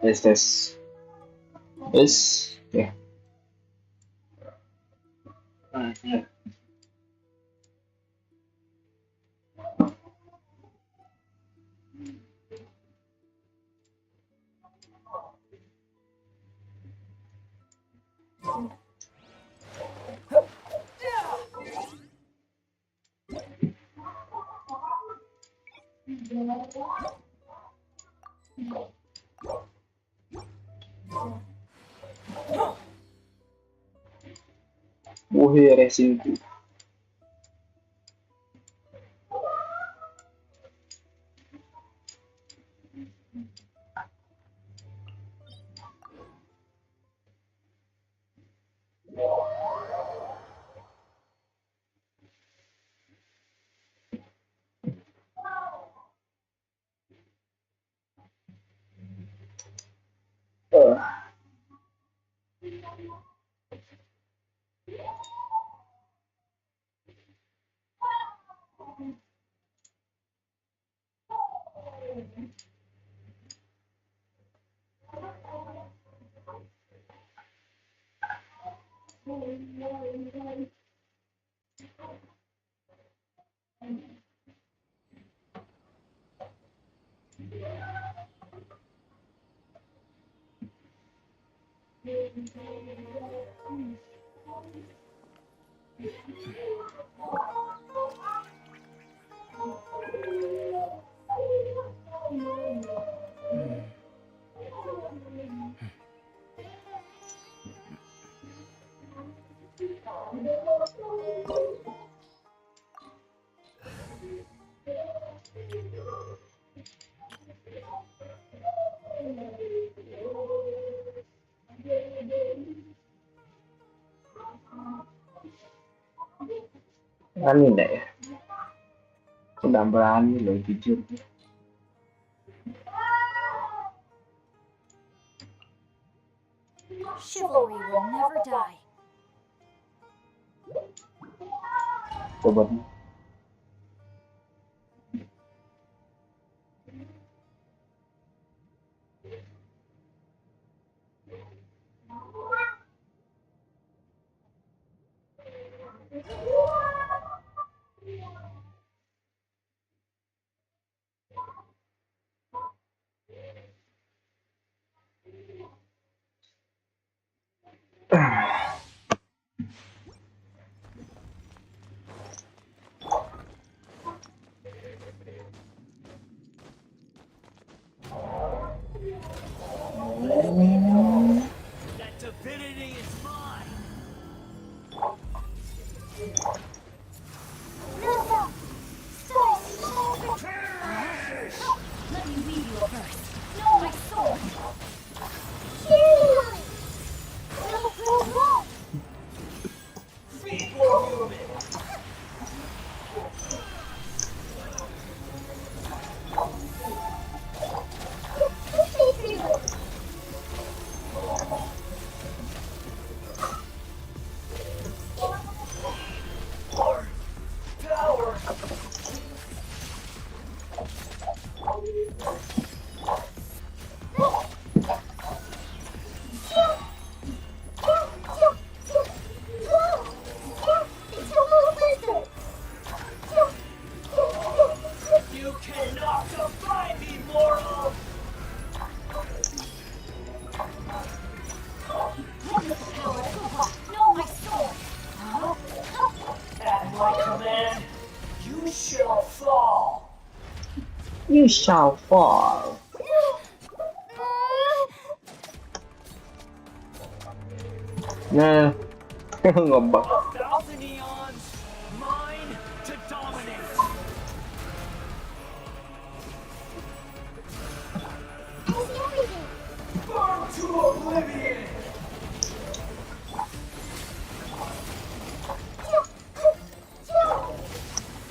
tes tes ya. Woi resinku. Berani enggak ya? Sudah berani loh jujur. Chivalry will never die. Coba. That divinity is mine. Let me read you a verse. Know my soul. Feed more human. Power. You cannot defy me, mortal! Know my soul. At my command, you shall fall. You shall fall. Nah, ngobak. 1,000 eons, mine to dominate. Burn to oblivion.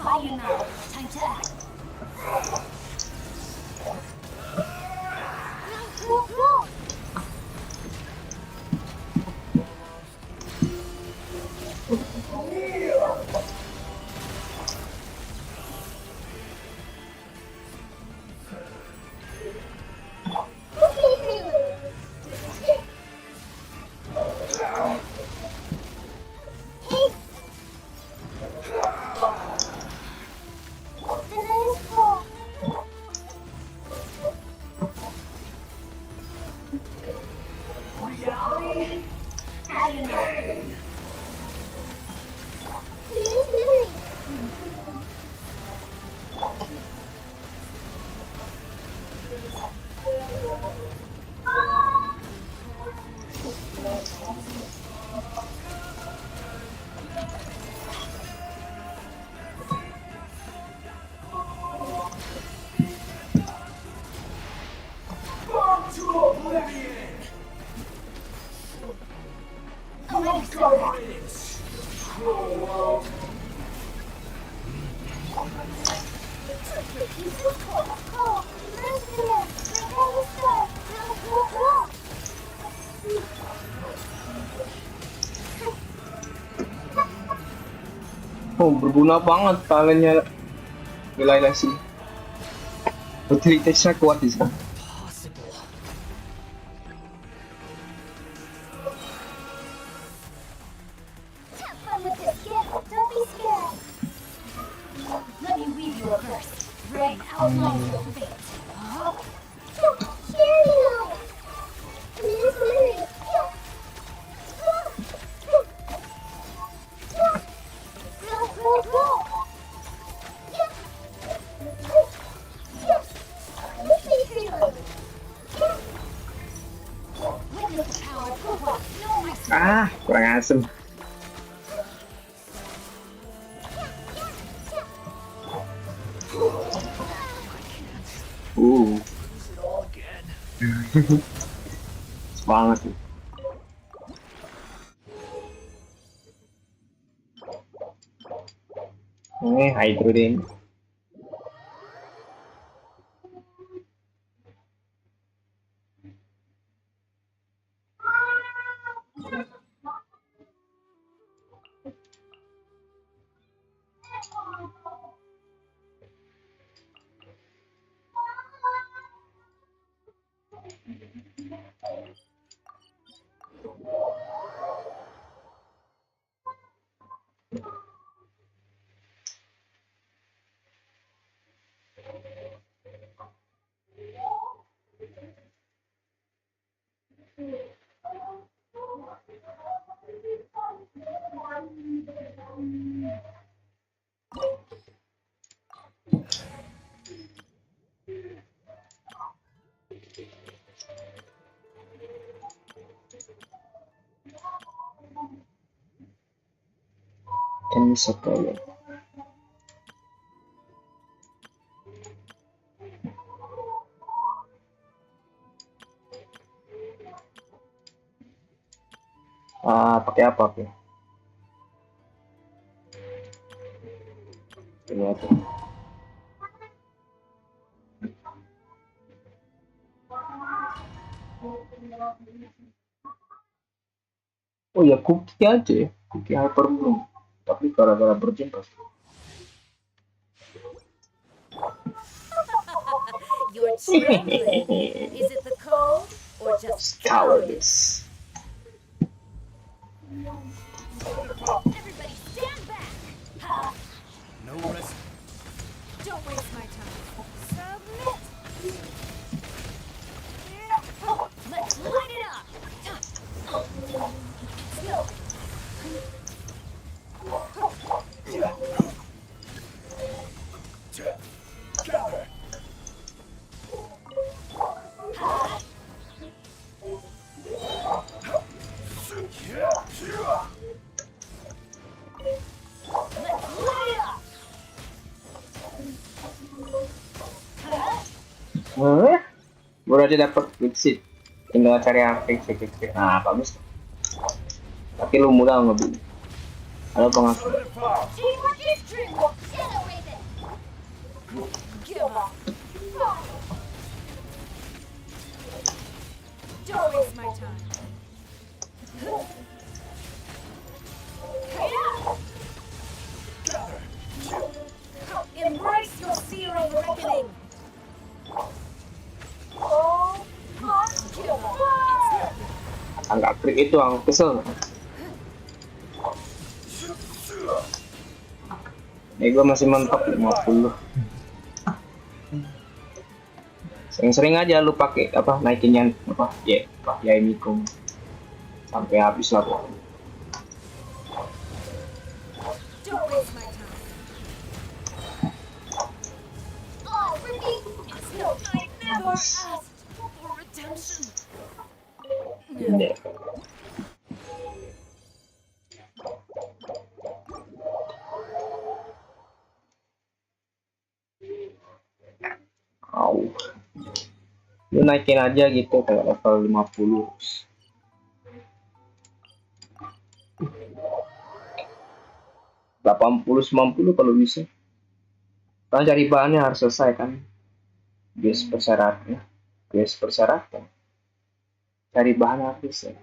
Fire now. Time to act. Burn to oblivion! Your governance! Cruel world! Oh, berguna banget talentnya wilayah sini. Utilitasnya kuat di sini. Possible. Have fun with this gift. Don't be scared. Let me weave you a verse. Rain outlines your fate. Huh? Witness the power of Bahwa. Know my Ah, kurang asem. Lose it all again. Banget sih. Ini hydrogen. Kan bisa kayak pakai apa tuh? Ini apa? Oh ya, cookie aja ya, cookie hyperbloom. Tapi gara-gara berjumpa. You're trembling. Is it the cold or just Cowardice. cowardice? Everybody stand back. Ha! No rest. Don't waste my time. Submit. Let's light it up. Slow. Gather. Let's light it up. Baru aja dapat good seed. Tinggal cari yang fix. Nah, bagus. Tapi lu mudah ngebeli. Halo pengaku. See what this dream will generate it. Give up. Don't waste my time. Gather. Embrace your searing reckoning. Oh, give up. Anggap klik itu ang kesel. Ini gue masih mentok 50. Sering-sering aja lu pakai apa naikinnya apa ya mikum sampai habis lah pokoknya. Don't waste my time. asked for redemption. Ini. Au. Lu naikin aja gitu kayak level 50. 80 90 kalau bisa. Karena cari bahannya harus selesai kan. Bias persyaratan. Bias persyaratan. Cari bahan harus ya.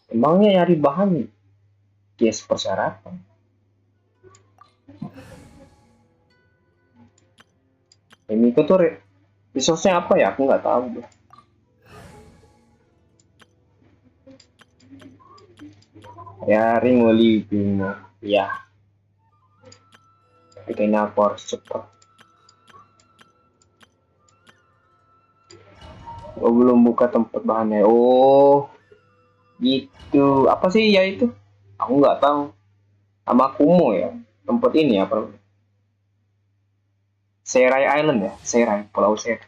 Emangnya nyari bahan bias persyaratan. Ini tuh resource-nya apa ya? Aku nggak tahu. Ya, ring oli bingung. Ya. Kayaknya aku harus cepat. Oh, belum buka tempat bahannya. Oh, gitu. Apa sih ya itu? Aku nggak tahu. Sama Kumo ya. Tempat ini apa? Serai Island ya? Serai, Pulau Serai.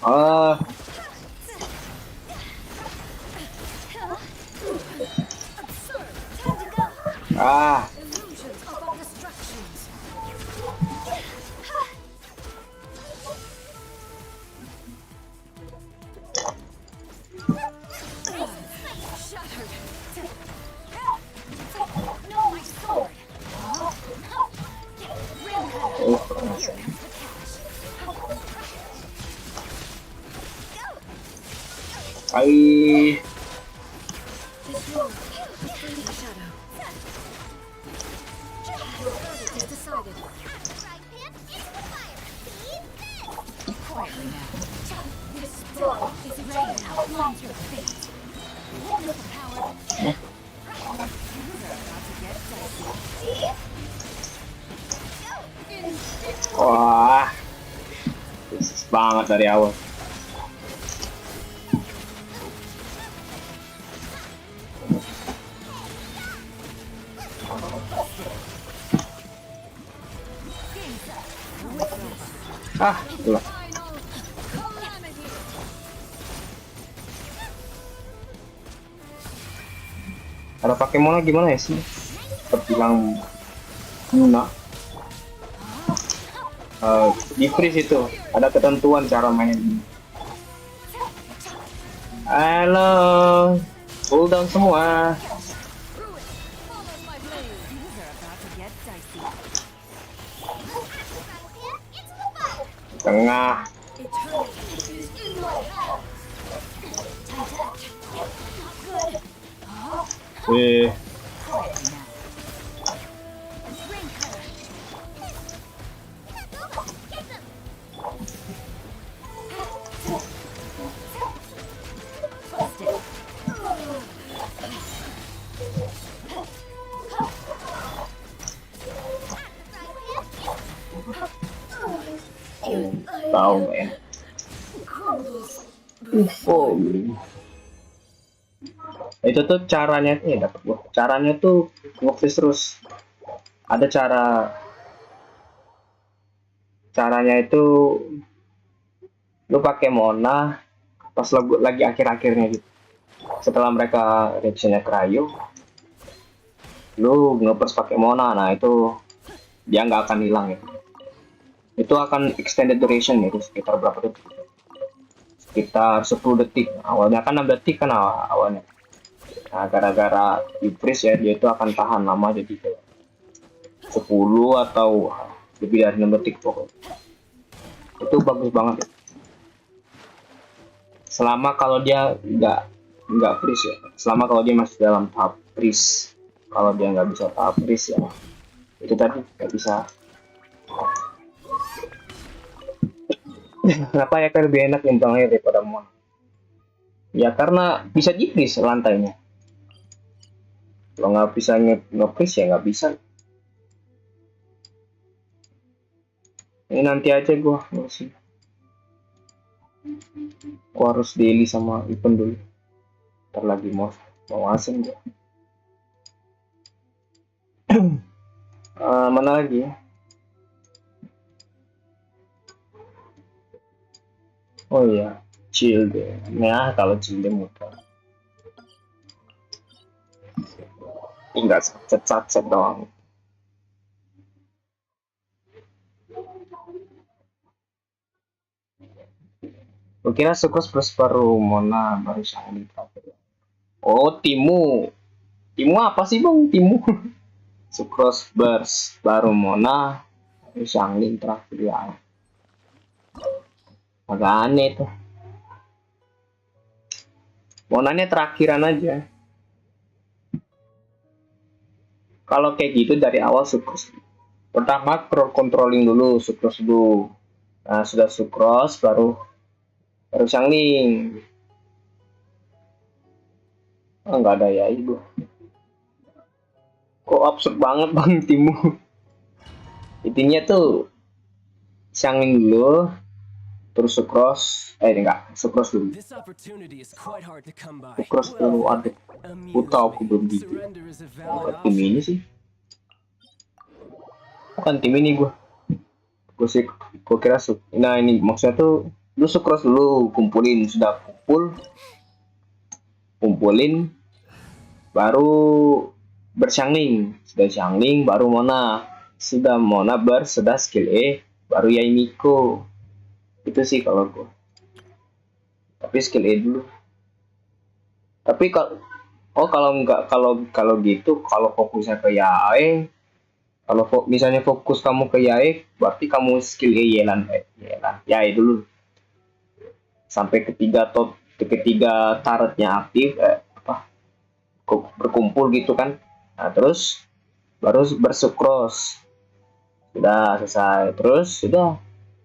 Ah, ah, Illusions of all destructions. Shattered. No, my sword. Ring cutter. oh, Here comes the cash. ay, This road is fleeting shadow. Your verdict is decided. Quietly now. This storm is ready to outline your fate. With the power. Things are about to get dicey. wah, Yesus banget dari awal. Ah, itulah. Final calamity. Kalau pakai mono gimana ya sih? Terbilang guna. Di freeze itu ada ketentuan cara main. Halo, cooldown semua. Follow my blade. Things are about to get dicey. Tengah. Eternity is in my hand. Time to act. Not good. Wih, Quietly now. Ring cutter. Busted. tahu nggak ya? Oh, itu tuh caranya dapat gua. Caranya tuh nge-freeze terus. Ada caranya itu lu pakai Mona pas lagi akhir-akhirnya gitu. Setelah mereka reactionnya crayo, lu nge-press pakai Mona, nah itu dia nggak akan hilang gitu. Itu akan extended duration itu sekitar berapa detik? Sekitar 10 detik. Awalnya kan 6 detik kan awalnya. Nah, gara-gara di freeze ya, dia itu akan tahan lama jadi kayak 10 atau lebih dari 6 detik pokoknya. Itu bagus banget. Selama kalau dia nggak freeze ya. Selama kalau dia masih dalam tahap freeze. Kalau dia nggak bisa tahap freeze ya, itu tadi nggak bisa. Kenapa ya lebih enak nimbangnya daripada mon? Ya karena bisa di-freeze lantainya. Kalau nggak bisa nge-freeze ya nggak bisa. Ini nanti aja gua ngurusin. Aku harus daily sama event dulu. Ntar lagi mau asing gua. Mana lagi ya? Oh iya, chill deh. Nah, kalau chill deh mudah. Tinggal sacet doang. Gue kira Sukros plus baru Mona baru Shangli. Oh, Timu apa sih bang? Timu Sukros Burst baru Mona baru Shangli terakhir ya. Agak aneh tuh. Monanya terakhiran aja. Kalau kayak gitu dari awal Sukros. Pertama controlling dulu, Sukros dulu. Nah, sudah Sukros baru Shangli. Oh, nggak ada ya ibu. Kok absurd banget bang Timu. Intinya tuh Shangling dulu, terus Sukros, enggak, Sukros dulu. Sukros dulu, aduh. Aku tahu aku belum gitu. Tim ini sih. Bukan tim ini gue. Gue kira nah ini maksudnya tuh lu Sukros dulu, kumpulin, sudah kumpulin, baru bershangling, sudah shangling, baru Mona. Sudah Mona sudah skill E, baru Yaimiko. Itu sih kalau gue. Tapi skill E dulu. Tapi kalau enggak, kalau gitu, kalau fokusnya ke Yae, kalau misalnya fokus kamu ke Yae, berarti kamu skill E Yelan, Yae dulu. Sampai ketiga turretnya aktif, berkumpul gitu kan. Nah, terus baru bersukros. Sudah selesai. Terus sudah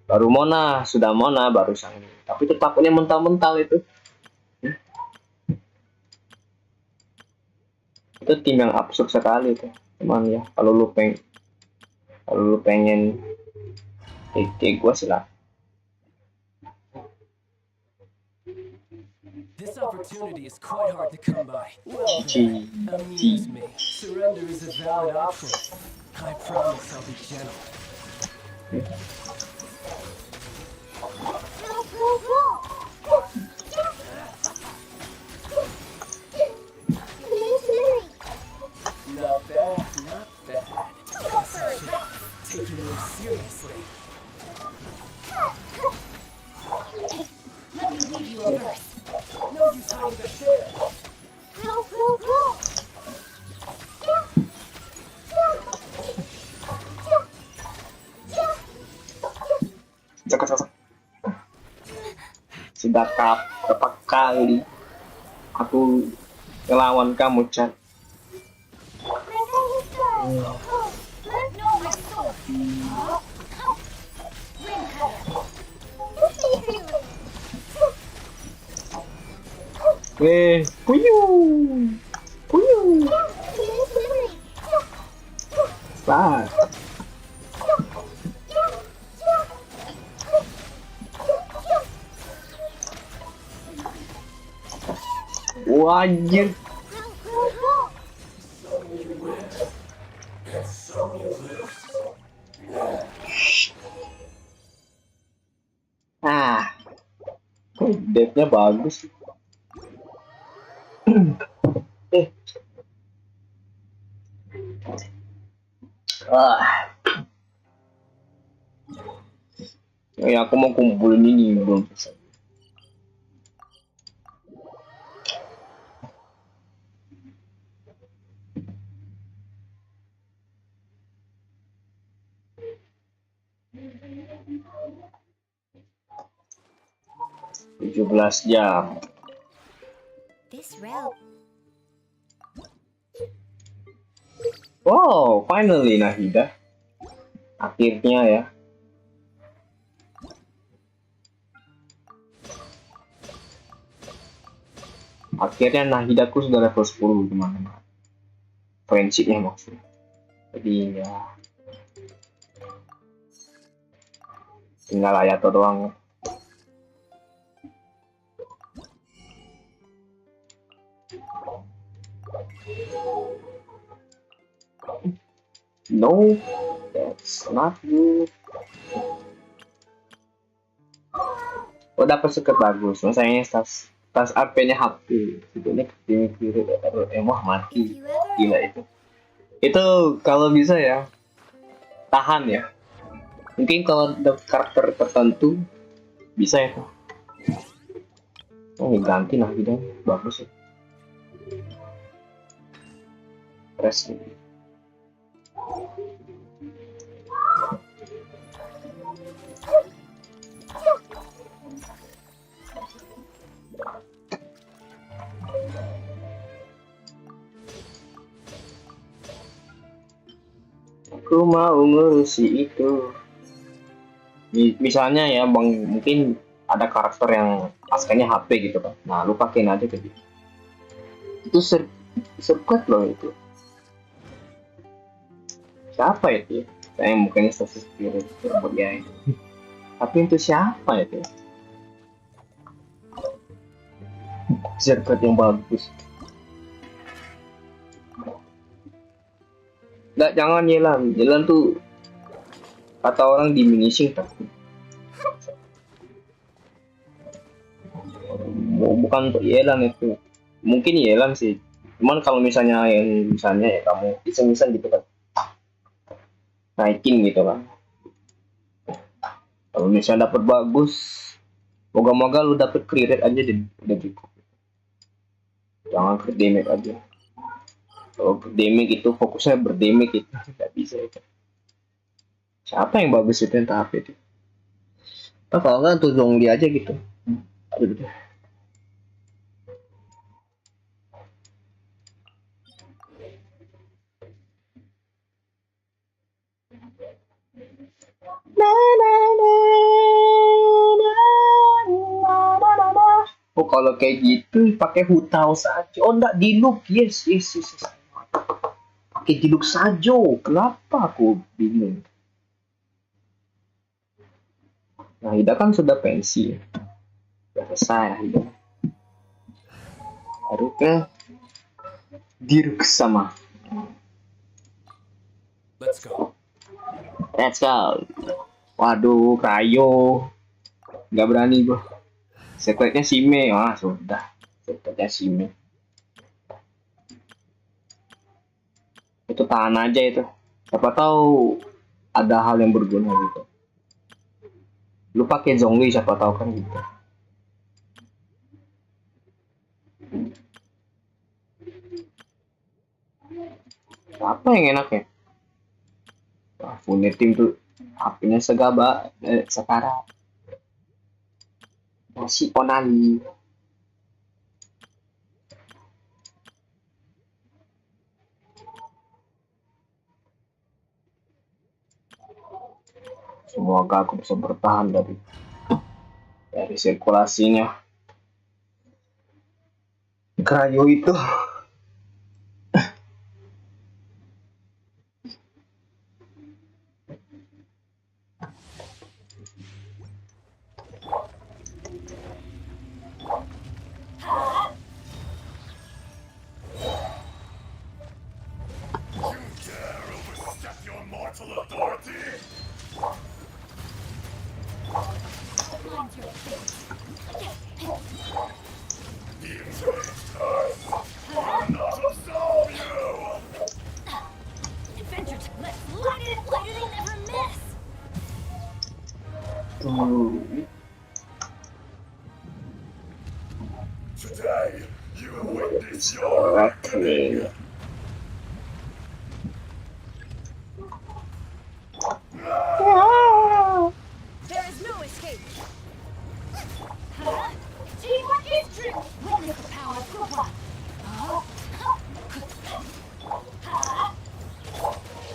baru Mona, sudah Mona baru Shangli. Tapi tetapnya mental-mental itu tim yang absurd sekali tuh. Cuman ya kalau lu pengen kayak gue silah. This opportunity is quite hard to come by. Well then, amuse me. Surrender is a valid option. I promise I'll be gentle. Not bad, not bad. Guess I should take you more seriously. Let me leave you a verse. No use hiding the share. Sudah berapa kali aku ngelawan kamu, Chan. Puyuh. Bah. Wajib. Depnya bagus. Ya aku mau kumpulin ini belum selesai. (17 jam). Wow, finally Nahida. Akhirnya ya. Akhirnya Nahidaku sudah level 10 teman-teman. Friendshipnya maksudnya. Jadi ya tinggal Ayato doang. No, that's not good. Oh, dapat seket bagus. Masanya tas AP-nya HP. Sebetulnya kiri wah mati. If you ever Gila itu. Itu kalau bisa ya tahan ya. Mungkin kalau ada karakter tertentu bisa ya. Oh, ganti lah gitu. Bagus ya. Press. Aku mau ngurusi itu. Misalnya ya bang, mungkin ada karakter yang paskanya HP gitu kan. Nah lu pakein aja gitu. Itu sirkuit loh itu. Siapa itu? Saya mukanya status spirit berbagai. Tapi itu siapa itu? Sirkuit yang bagus. Nggak, jangan Yelan tuh kata orang diminishing tapi bukan untuk Yelan itu. Mungkin Yelan sih, cuman kalau misalnya ya kamu iseng-iseng gitu kan naikin gitu kan, kalau misalnya dapet bagus, moga-moga lu dapet crit rate aja deh, udah cukup. Jangan crit damage aja. Kalau berdamage itu fokusnya berdamage itu nggak bisa itu. Siapa yang bagus itu yang tahap itu? Nah, kalau nggak tuh zongli aja gitu. Aduh. Oh kalau kayak gitu pakai hutau saja. Oh enggak di look, yes. Pakai di look saja. Kenapa aku bingung? Nah Hida kan sudah pensi. Selesai ya Hida. Baru ke Dirk sama. Let's go. Waduh, Rayo. Nggak berani gua. Sekretnya Sime. Wah, sudah. Sekretnya Sime. Itu tahan aja itu. Siapa tahu ada hal yang berguna gitu. Lu pakai Zhongli siapa tahu kan gitu. Apa yang enak ya? Wah, punya tim tuh apinya sekarang masih Onali. Semoga aku bisa bertahan dari sirkulasinya Krayo itu. Mine's your fate. Adventure to let's light it lighter than never miss. Today, you will witness your Reckoning. There is no escape. Teamwork is true. Witness the power of Kupa.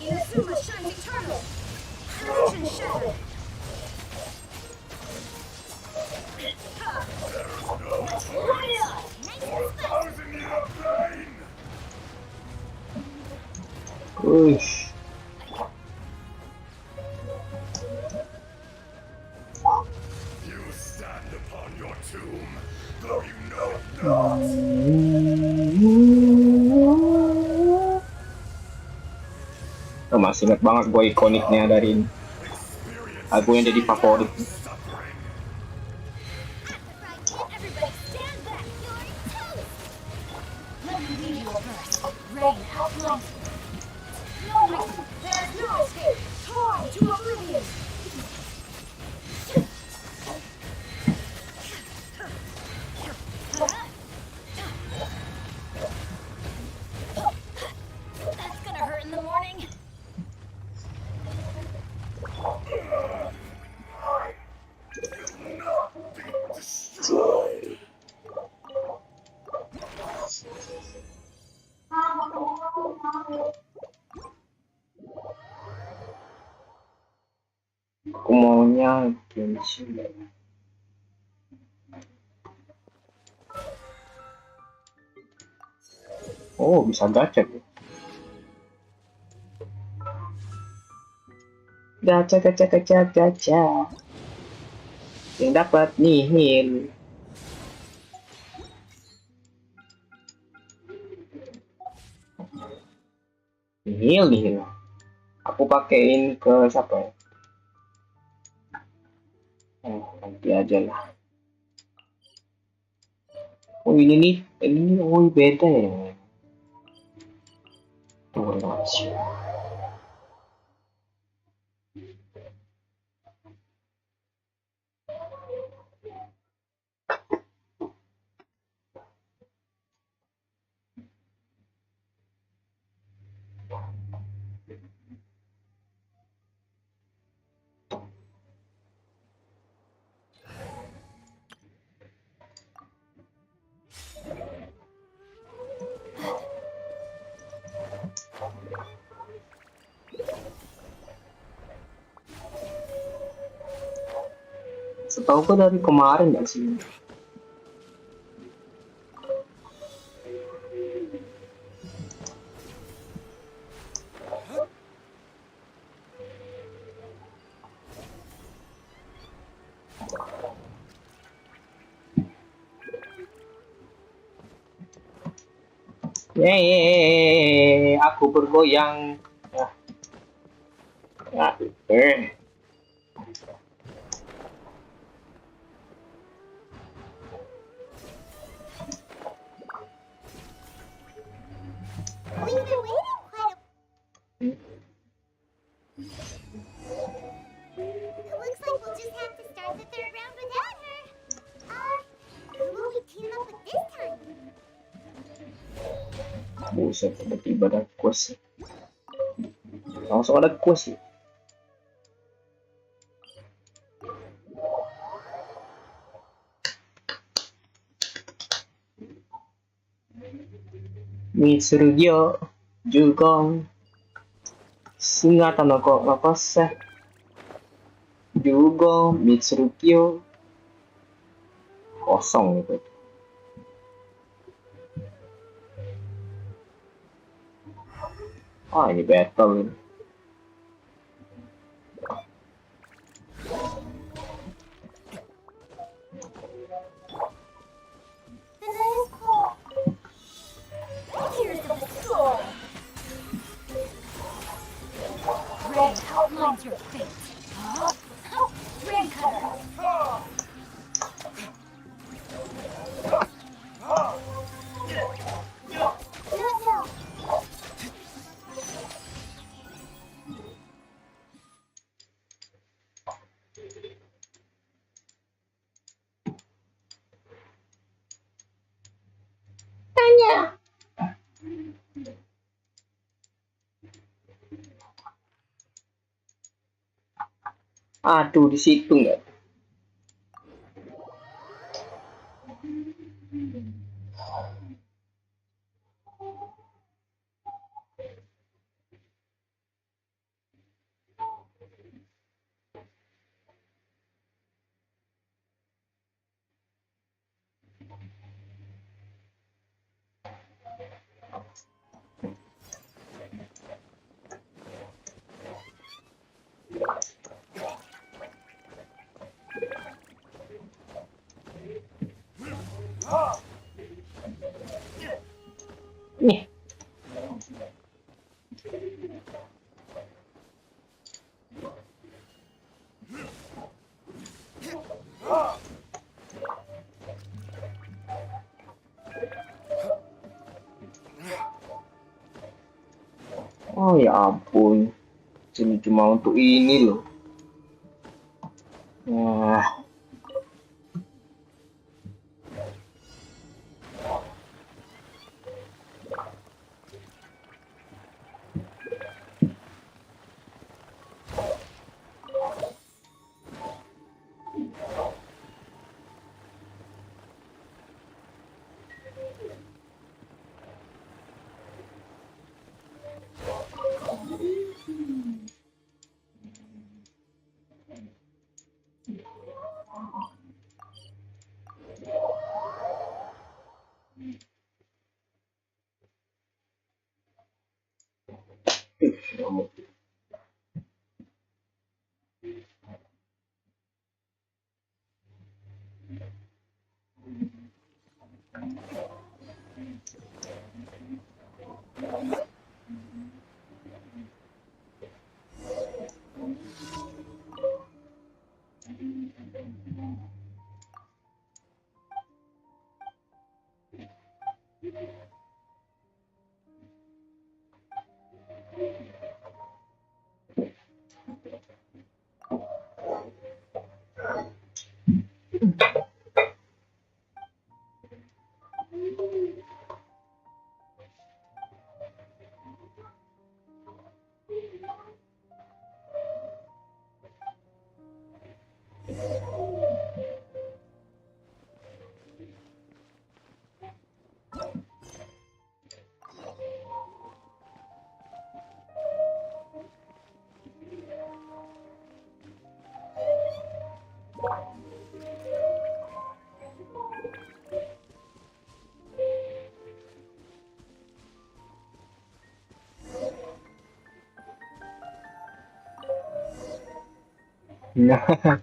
Inazuma shines eternal. Illusion shattered. Light it up. Nice and spicy. 1,000-year pain! Uish. You stand upon your tomb, though you know it not. masih ingat banget gue ikoniknya dari ini. Lagu yang jadi favorit. Suffering. Everybody stand back. You're toast. Let me lead you a verse. Rain outlines you. No retreat. There's no escape. Torn to oblivion. That's gonna hurt in the morning. Destroyed. Aku maunya Genshin. Oh, bisa gacha ya. Gacha, gacha, gacha, gacha. Yang dapat nihil. Nihil. Aku pakein ke siapa ya? Nanti aja lah. Oh ini oh beda ya. Tuh langsung. Setahu gue dari kemarin nggak sih? Yeay, aku bergoyang. Nah, We've been waiting quite a... It looks like we'll just have to start the third round without her. Who will we team up with this time? buset, tiba-tiba ada quest. Langsung ada quest ya. Mitsurugyo Jugong Singata no ko Makose Jugong Mitsurugyo kosong gitu. Ah ini battle ini. The night is cold. Tears of the storm. Rain outlines your fate. Rain cutter. No. Aduh di situ nggak. Nih. ya ampun. Ini cuma untuk ini loh. Wah. Nah,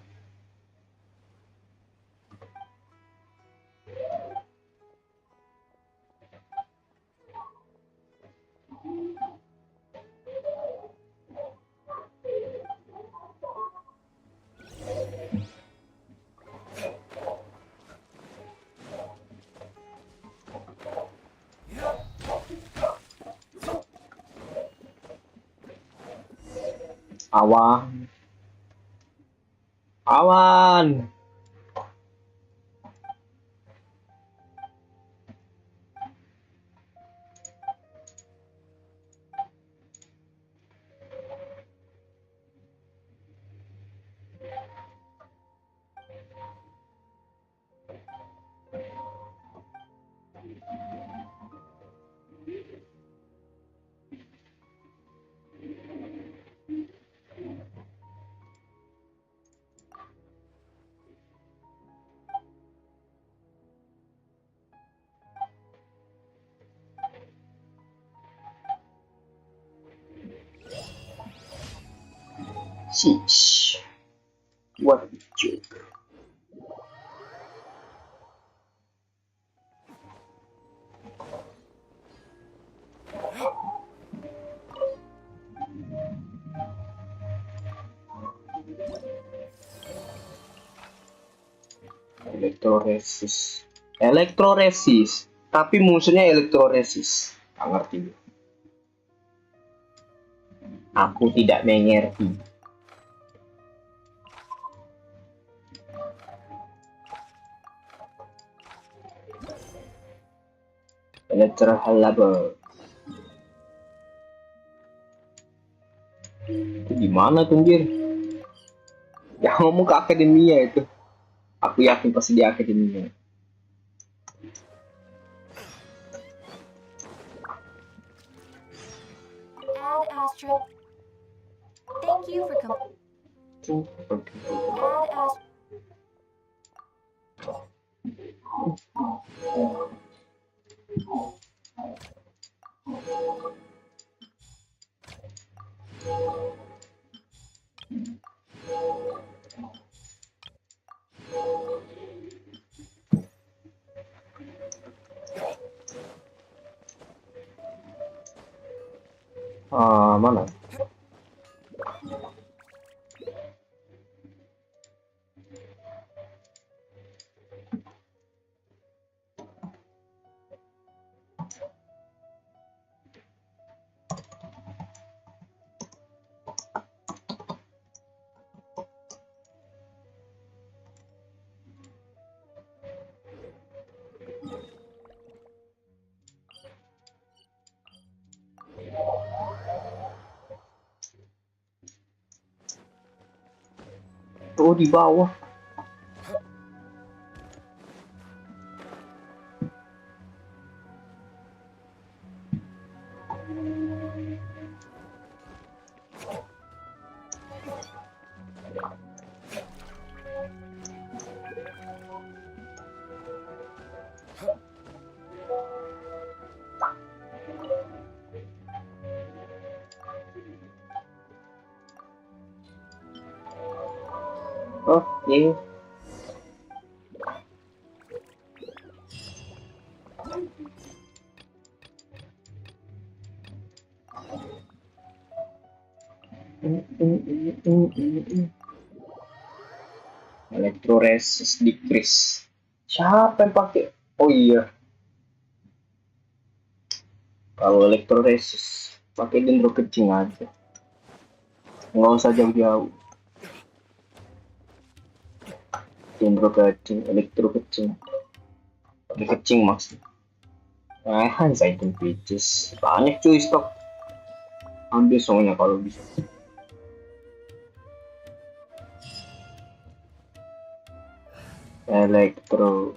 awan. Awan. Sheesh. What a joke. Elektroresis. Elektroresis. Tapi musuhnya elektroresis. Nggak ngerti. Aku tidak mengerti. Electrohalable. Itu gimana tuh, Bir? Ya ngomong ke akademia itu. Aku yakin pasti di akademia. Add asterisk. Thank you for coming. Add asterisk. Mana? Oh, di bawah. Oke. Electroresis decrease. Siapa yang pakai? Oh iya. Kalau electroresis pakai dendro kecing aja. Nggak usah jauh-jauh. Dendro kecing, elektro kecing. Pakai kecing maksudnya. Saya itu pitches. Banyak cuy stok. Ambil soalnya kalau bisa. Elektro.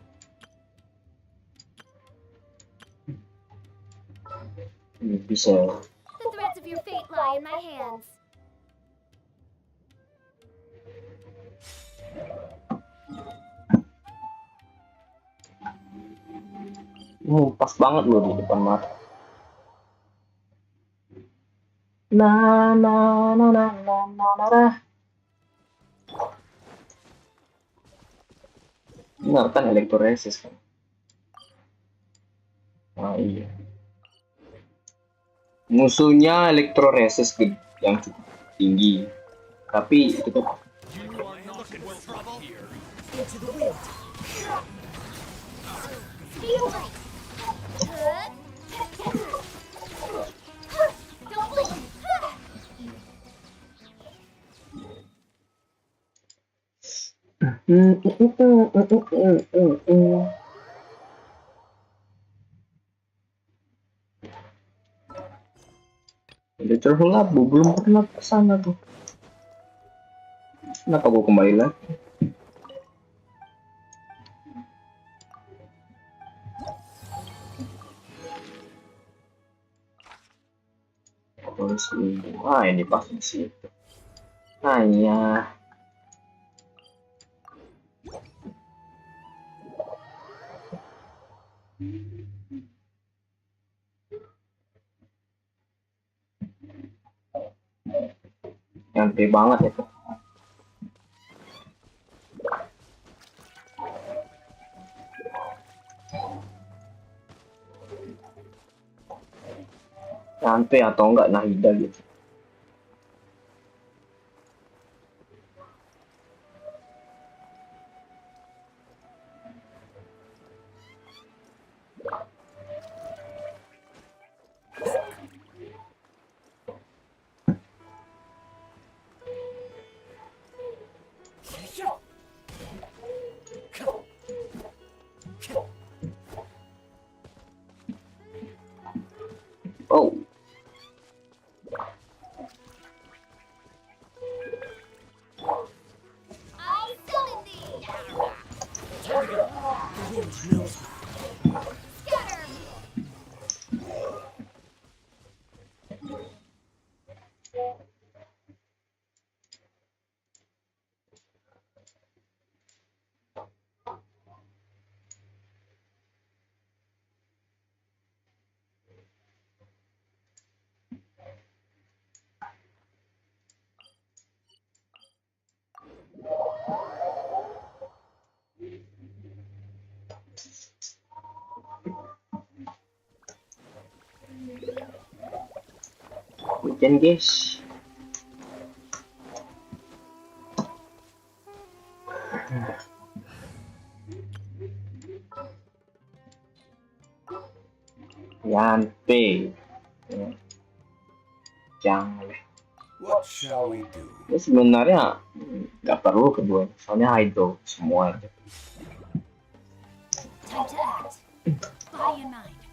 Ini bisa. The threads of your fate lie in my hands. Pas banget loh di depan mata. Nah. Benar kan electroresis kan? Nah iya. Musuhnya electroresis yang cukup tinggi. Tapi itu tuh Into the wind. Feel right. Don't blink. udah terlalu belum pernah kesana tuh. Kenapa gua kembali lagi? Terus ini pas di situ. Hanya yang gede banget itu. Sampai atau enggak Nahida gitu. Oh, I summon thee. Time to go. The wind knows me. Scatter. hujan guys. Nyampe. Jangan. What shall we do? Ini sebenarnya nggak perlu kedua, soalnya hydro semua. Time to act. Body and mind.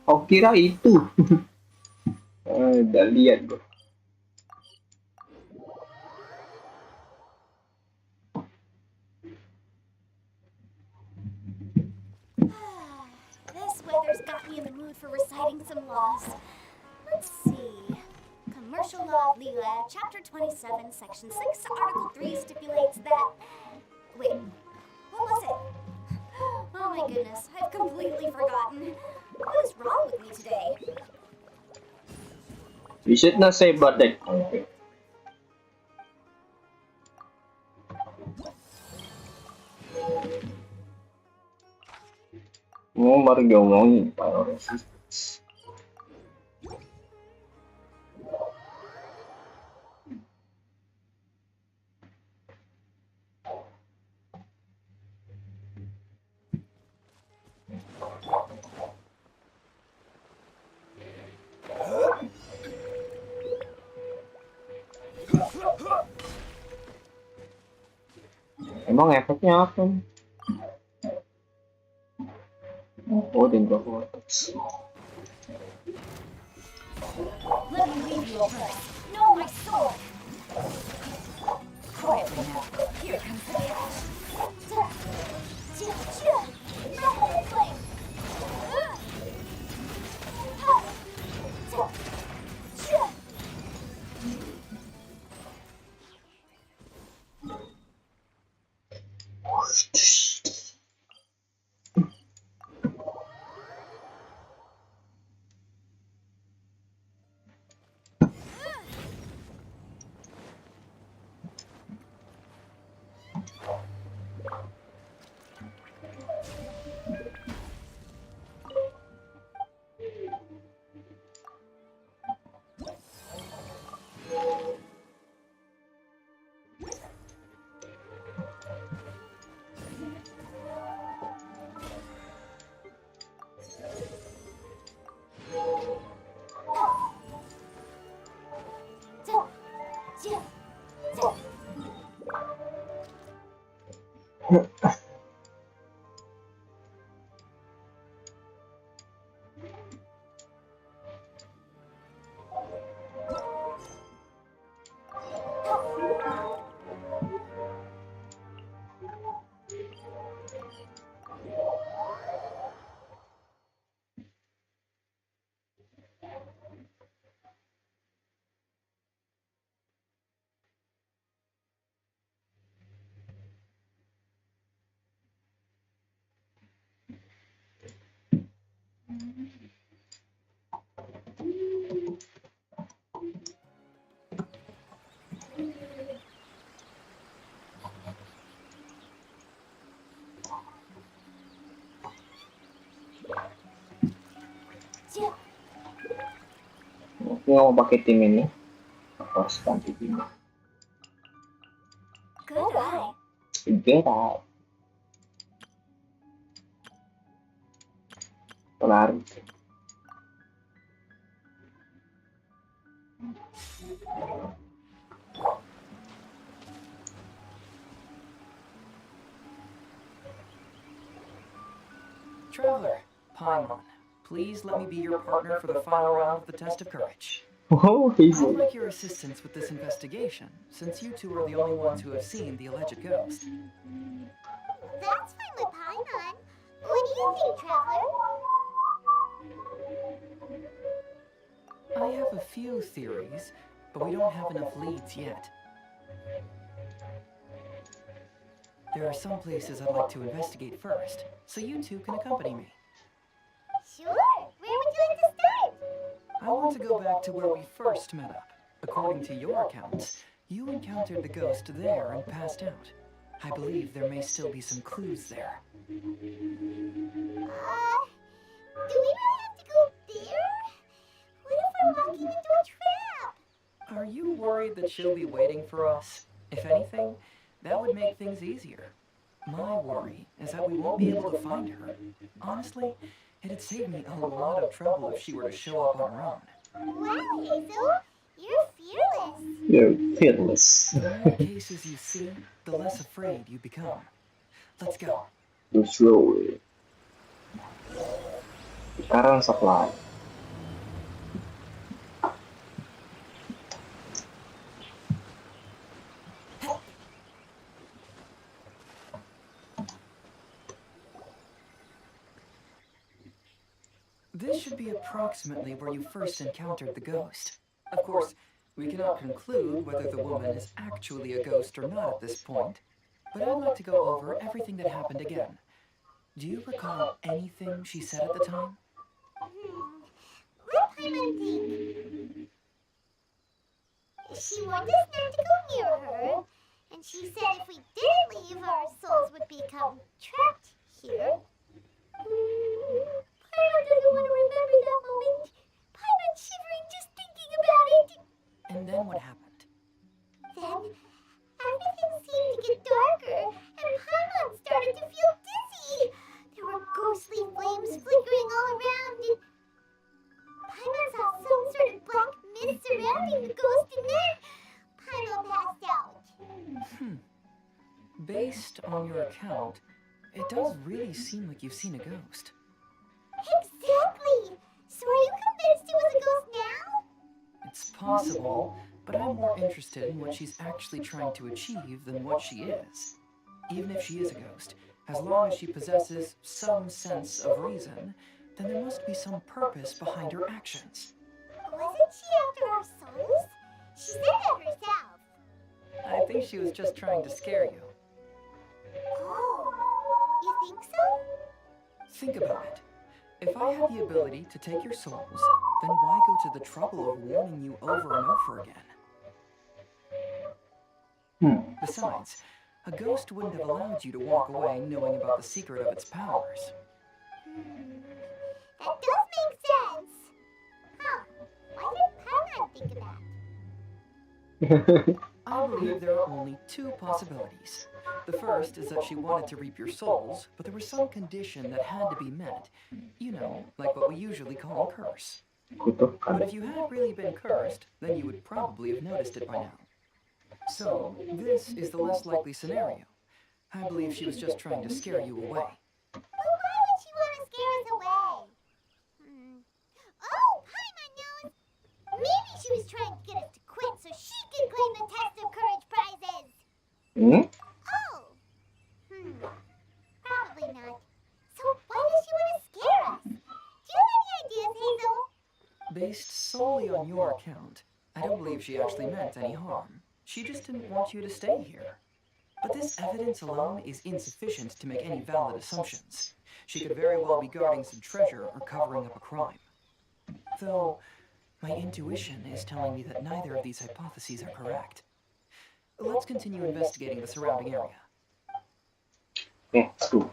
Oh kira itu. Udah lihat gue. This weather's got me in the mood for reciting some laws. Let's see. Commercial Law of Lila, Chapter 27, Section 6, Article 3 stipulates that... Wait, what was it? Oh my goodness, I've completely forgotten. What is wrong with me today? You should not say about that. Okay. Mau baru diomongin prioritas. Emang efeknya apa? Oh, dan vortex. Let me leave you a verse. Know my sword. Quietly now. Here comes the catch. Rebel flame. Aku nggak mau pakai tim ini. Aku harus ganti tim. Good eye. Get out. Pelari. Traveler, Paimon, please let me be your partner for the final round of the test of courage. Oh, he's I'd like your assistance with this investigation, since you two are the only ones who have seen the alleged ghost. That's fine with Paimon. What do you think, Traveler? I have a few theories, but we don't have enough leads yet. There are some places I'd like to investigate first, so you two can accompany me. Sure. Where would you like to start? I want to go back to where we first met up. According to your accounts, you encountered the ghost there and passed out. I believe there may still be some clues there. Do we really have to go there? What if we're walking into a trap? Are you worried that she'll be waiting for us? If anything, that would make things easier. My worry is that we won't be able to find her. Honestly, it'd save me a lot of trouble if she were to show up on her own. Wow, Hazel. You're fearless. You're fearless. The more cases you see, the less afraid you become. Let's go. too slowly. Current supply. This should be approximately where you first encountered the ghost. Of course, we cannot conclude whether the woman is actually a ghost or not at this point, but I'd like to go over everything that happened again. Do you recall anything she said at the time? Let Paimon think. She warned us not to go near her, and she said if we didn't leave, our souls would become trapped here. Paimon doesn't want to remember that moment. Paimon's shivering just thinking about it. And then what happened? Then, everything seemed to get darker, and Paimon started to feel dizzy. There were ghostly flames flickering all around, and Paimon saw some sort of black mist surrounding the ghost, and then Paimon passed out. Based on your account, it does really seem like you've seen a ghost. Exactly! So are you convinced it was a ghost now? It's possible, but I'm more interested in what she's actually trying to achieve than what she is. Even if she is a ghost, as long as she possesses some sense of reason, then there must be some purpose behind her actions. Wasn't she after our souls? She said that herself. I think she was just trying to scare you. Oh, you think so? Think about it. If I had the ability to take your souls, then why go to the trouble of warning you over and over again? Besides, a ghost wouldn't have allowed you to walk away knowing about the secret of its powers. That does make sense. Huh. Why didn't Paimon think of that? I believe there are only two possibilities. The first is that she wanted to reap your souls, but there was some condition that had to be met. You know, like what we usually call a curse. But if you had really been cursed, then you would probably have noticed it by now. So, this is the less likely scenario. I believe she was just trying to scare you away. But why would she want to scare us away? Oh, Paimon knows! Maybe she was trying to get us to quit so she could claim the Test of Courage prizes! Oh! Probably not. So why does she want to scare us? Do you have any ideas, Hazel? Based solely on your account, I don't believe she actually meant any harm. She just didn't want you to stay here. But this evidence alone is insufficient to make any valid assumptions. She could very well be guarding some treasure or covering up a crime. Though, my intuition is telling me that neither of these hypotheses are correct. Let's continue investigating the surrounding area. Yeah, let's go.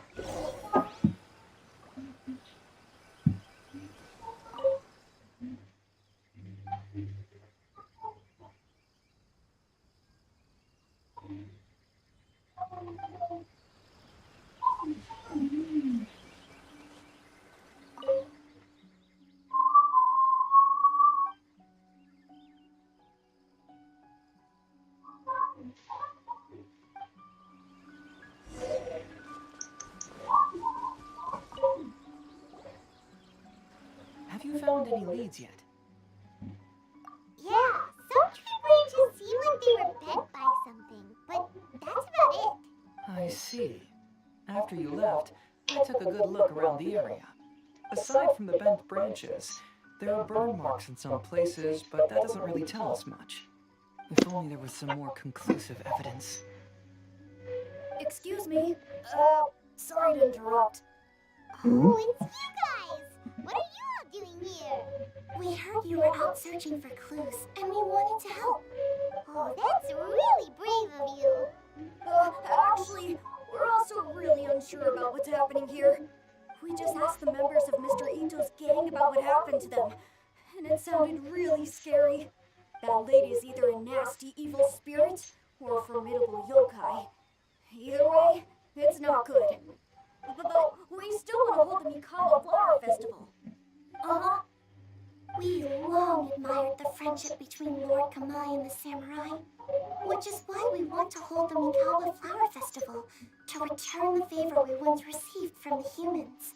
Have you found any leads yet? Yeah, some tree branches seem like they were bent by something, but that's about it. I see. After you left, I took a good look around the area. Aside from the bent branches, there are burn marks in some places, but that doesn't really tell us much. If only there was some more conclusive evidence. Excuse me. Sorry to interrupt. Oh, it's you guys! What are you all doing here? We heard you were out searching for clues, and we wanted to help. Oh, that's really brave of you. Actually, we're also really unsure about what's happening here. We just asked the members of Mr. Ito's gang about what happened to them, and it sounded really scary. That lady's either a nasty evil spirit or a formidable yokai. Either way, it's not good. But we still want to hold the Mikado Flower Festival. We long admired the friendship between Lord Kamai and the samurai. Which is why we want to hold the Mikawa Flower Festival, to return the favor we once received from the humans.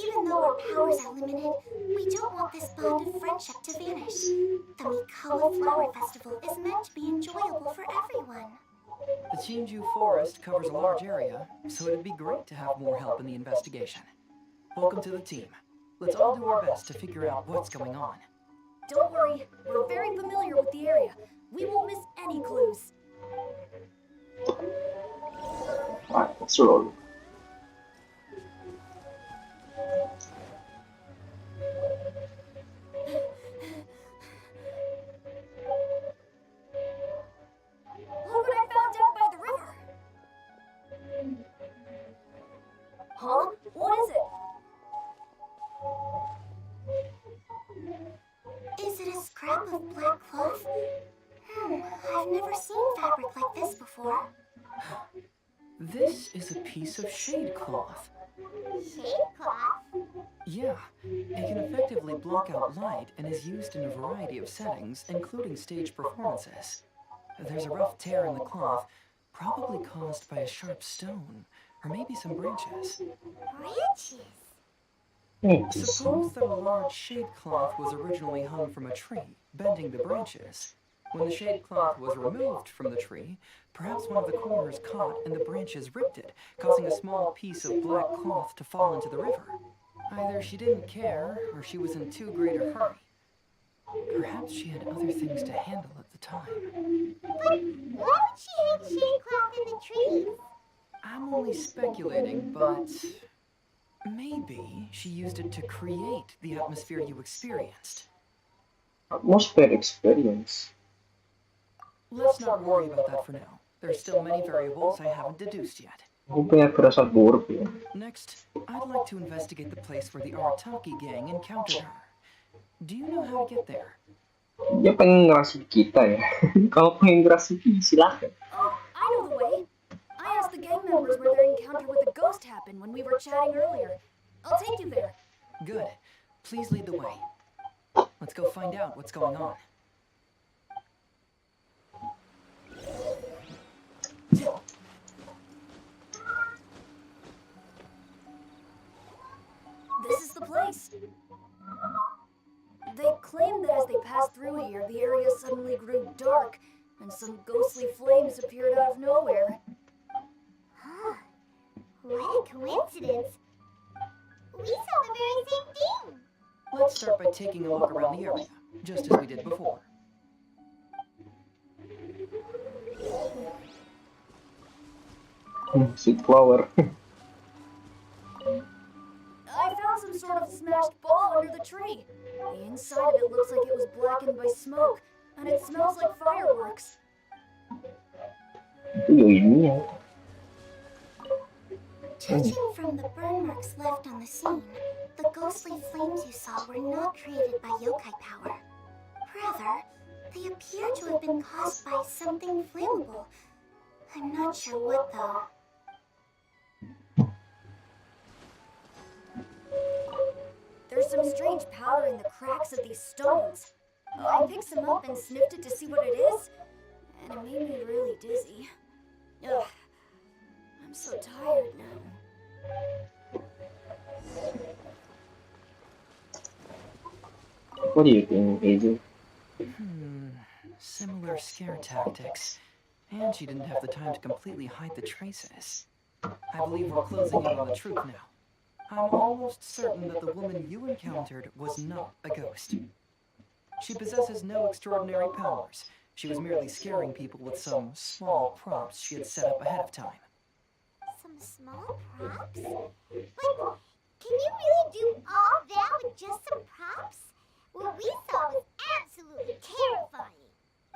Even though our powers are limited, we don't want this bond of friendship to vanish. The Mikawa Flower Festival is meant to be enjoyable for everyone. The Chinju Forest covers a large area, so it'd be great to have more help in the investigation. Welcome to the team. Let's all do our best to figure out what's going on. Don't worry, we're very familiar with the area. We won't miss any clues. Alright, let's roll. Look what I found down by the river! Huh? What is it? Is it a scrap of black cloth? I've never seen fabric like this before. This is a piece of shade cloth. Shade cloth? Yeah, it can effectively block out light and is used in a variety of settings, including stage performances. There's a rough tear in the cloth, probably caused by a sharp stone, or maybe some branches. Branches? Suppose that a large shade cloth was originally hung from a tree, bending the branches. When the shade cloth was removed from the tree, perhaps one of the corners caught and the branches ripped it, causing a small piece of black cloth to fall into the river. Either she didn't care, or she was in too great a hurry. Perhaps she had other things to handle at the time. But why would she hang shade cloth in the trees? I'm only speculating, but maybe she used it to create the atmosphere you experienced. Atmosphere experience. Let's not worry about that for now. There's still many variables I haven't deduced yet. Aku punya firasat buruk ya. Next, I'd like to investigate the place where the Arataki gang encountered her. Do you know how to get there? Dia pengen ngerasuki kita ya. Kalau pengen ngerasuki silahkan. Oh, I know the way. I asked the gang members where their encounter with the ghost happened when we were chatting earlier. I'll take you there. Good. Please lead the way. Let's go find out what's going on. This is the place. They claim that as they passed through here, the area suddenly grew dark, and some ghostly flames appeared out of nowhere. Huh. What a coincidence. We saw the very same thing. Let's start by taking a look around the area, just as we did before. Sweet flower. I found some sort of smashed ball under the tree. The inside of it looks like it was blackened by smoke, and it smells like fireworks. Itu ini ya. Judging from the burn marks left on the scene, the ghostly flames you saw were not created by yokai power. Rather, they appear to have been caused by something flammable. I'm not sure what though. There's some strange powder in the cracks of these stones. I picked some up and sniffed it to see what it is, and it made me really dizzy. Ugh, I'm so tired now. What do you think, AJ? Similar scare tactics. And she didn't have the time to completely hide the traces. I believe we're closing in on the truth now. I'm almost certain that the woman you encountered was not a ghost. She possesses no extraordinary powers. She was merely scaring people with some small props she had set up ahead of time. Some small props? But can you really do all that with just some props? What we saw was absolutely terrifying.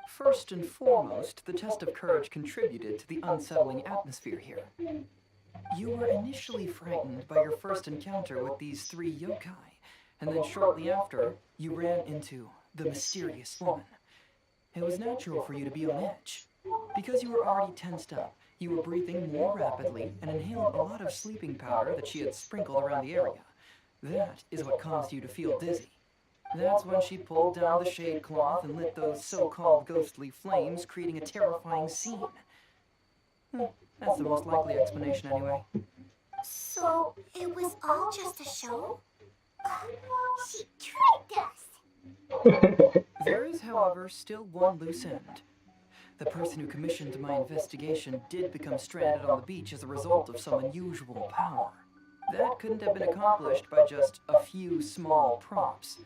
First and foremost, the test of courage contributed to the unsettling atmosphere here. You were initially frightened by your first encounter with these three yokai, and then shortly after, you ran into the mysterious woman. It was natural for you to be on edge. Because you were already tensed up, you were breathing more rapidly and inhaled a lot of sleeping powder that she had sprinkled around the area. That is what caused you to feel dizzy. That's when she pulled down the shade cloth and lit those so-called ghostly flames, creating a terrifying scene. That's the most likely explanation anyway. So, it was all just a show? She tricked us! There is, however, still one loose end. The person who commissioned my investigation did become stranded on the beach as a result of some unusual power. That couldn't have been accomplished by just a few small props.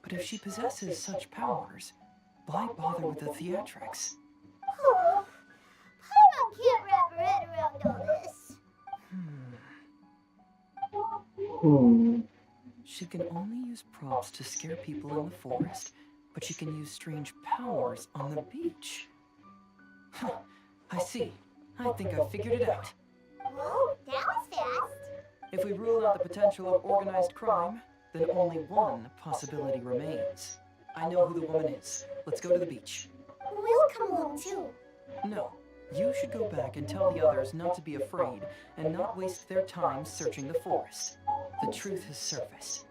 But if she possesses such powers, why bother with the theatrics? Paimon can't wrap her head around all this. She can only use props to scare people in the forest, but she can use strange powers on the beach. Huh, I see. I think I figured it out. Whoa, that was fast. If we rule out the potential of organized crime, then only one possibility remains. I know who the woman is. Let's go to the beach. We'll come along too. No, you should go back and tell the others not to be afraid and not waste their time searching the forest. The truth has surfaced.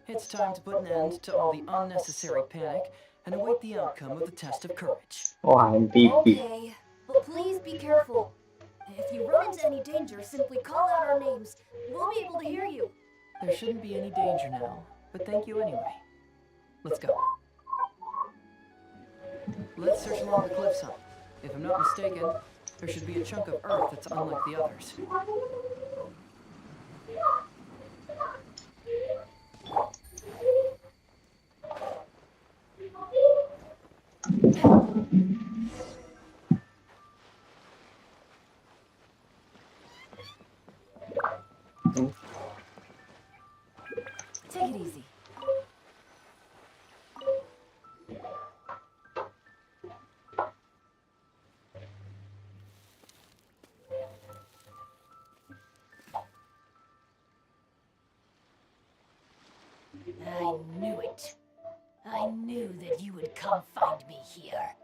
It's time to put an end to all the unnecessary panic and await the outcome of the test of courage. Wah, MVP. Okay, but please be careful. If you run into any danger, simply call out our names. We'll be able to hear you. There shouldn't be any danger now, but thank you anyway. Let's go. Let's search along the cliffside. If I'm not mistaken, there should be a chunk of earth that's unlike the others. Take it easy. I knew it. I knew that you would come find me here.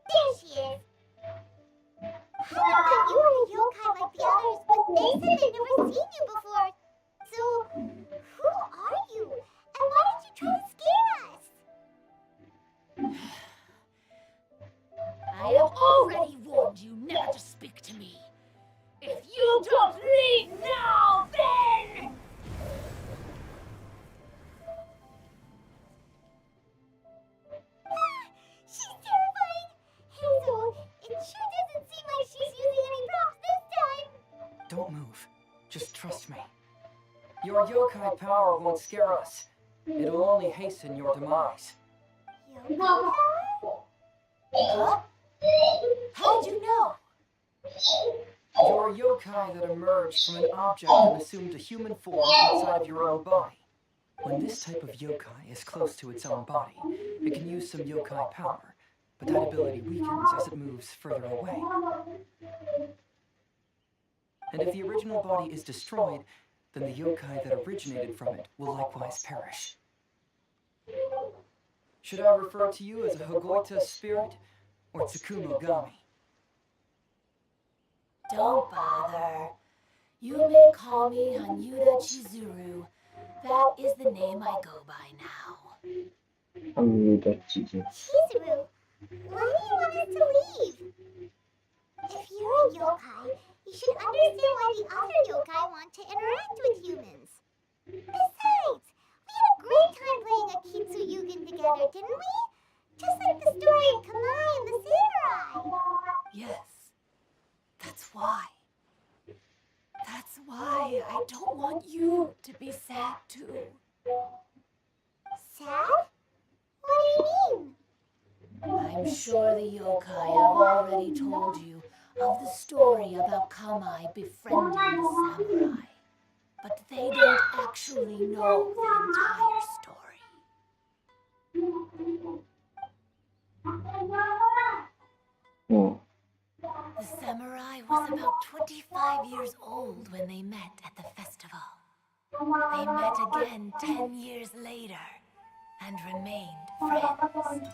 There she is. I thought you were a yokai like the others, but they said they'd never seen you before. So, who are you? And why did you try to scare us? I have already warned you never to speak to me. If you don't leave now, then... She's terrifying. Hazel, it sure doesn't seem like she's using any props this time. Don't move. Just trust me. Your yokai power won't scare us. It'll only hasten your demise. Yokai? Huh? How did you know? You're a yokai that emerged from an object and assumed a human form inside of your own body. When this type of yokai is close to its own body, it can use some yokai power, but that ability weakens as it moves further away. And if the original body is destroyed, then the yokai that originated from it will likewise perish. Should I refer to you as a Hogoita spirit or Tsukumogami? Don't bother. You may call me Hanyuda Chizuru. That is the name I go by now. Chizuru, why do you want us to leave? If you're a yokai, you should understand why the other yokai want to interact with humans. Besides, we had a great time playing Akitsu Yugen together, didn't we? Just like the story of Kamai and the samurai. Yes, that's why. That's why I don't want you to be sad too. Sad? What do you mean? I'm sure the yokai have already told you of the story about Kamai befriending the samurai. But they don't actually know the entire story. The samurai was about 25 years old when they met at the festival. They met again 10 years later and remained friends.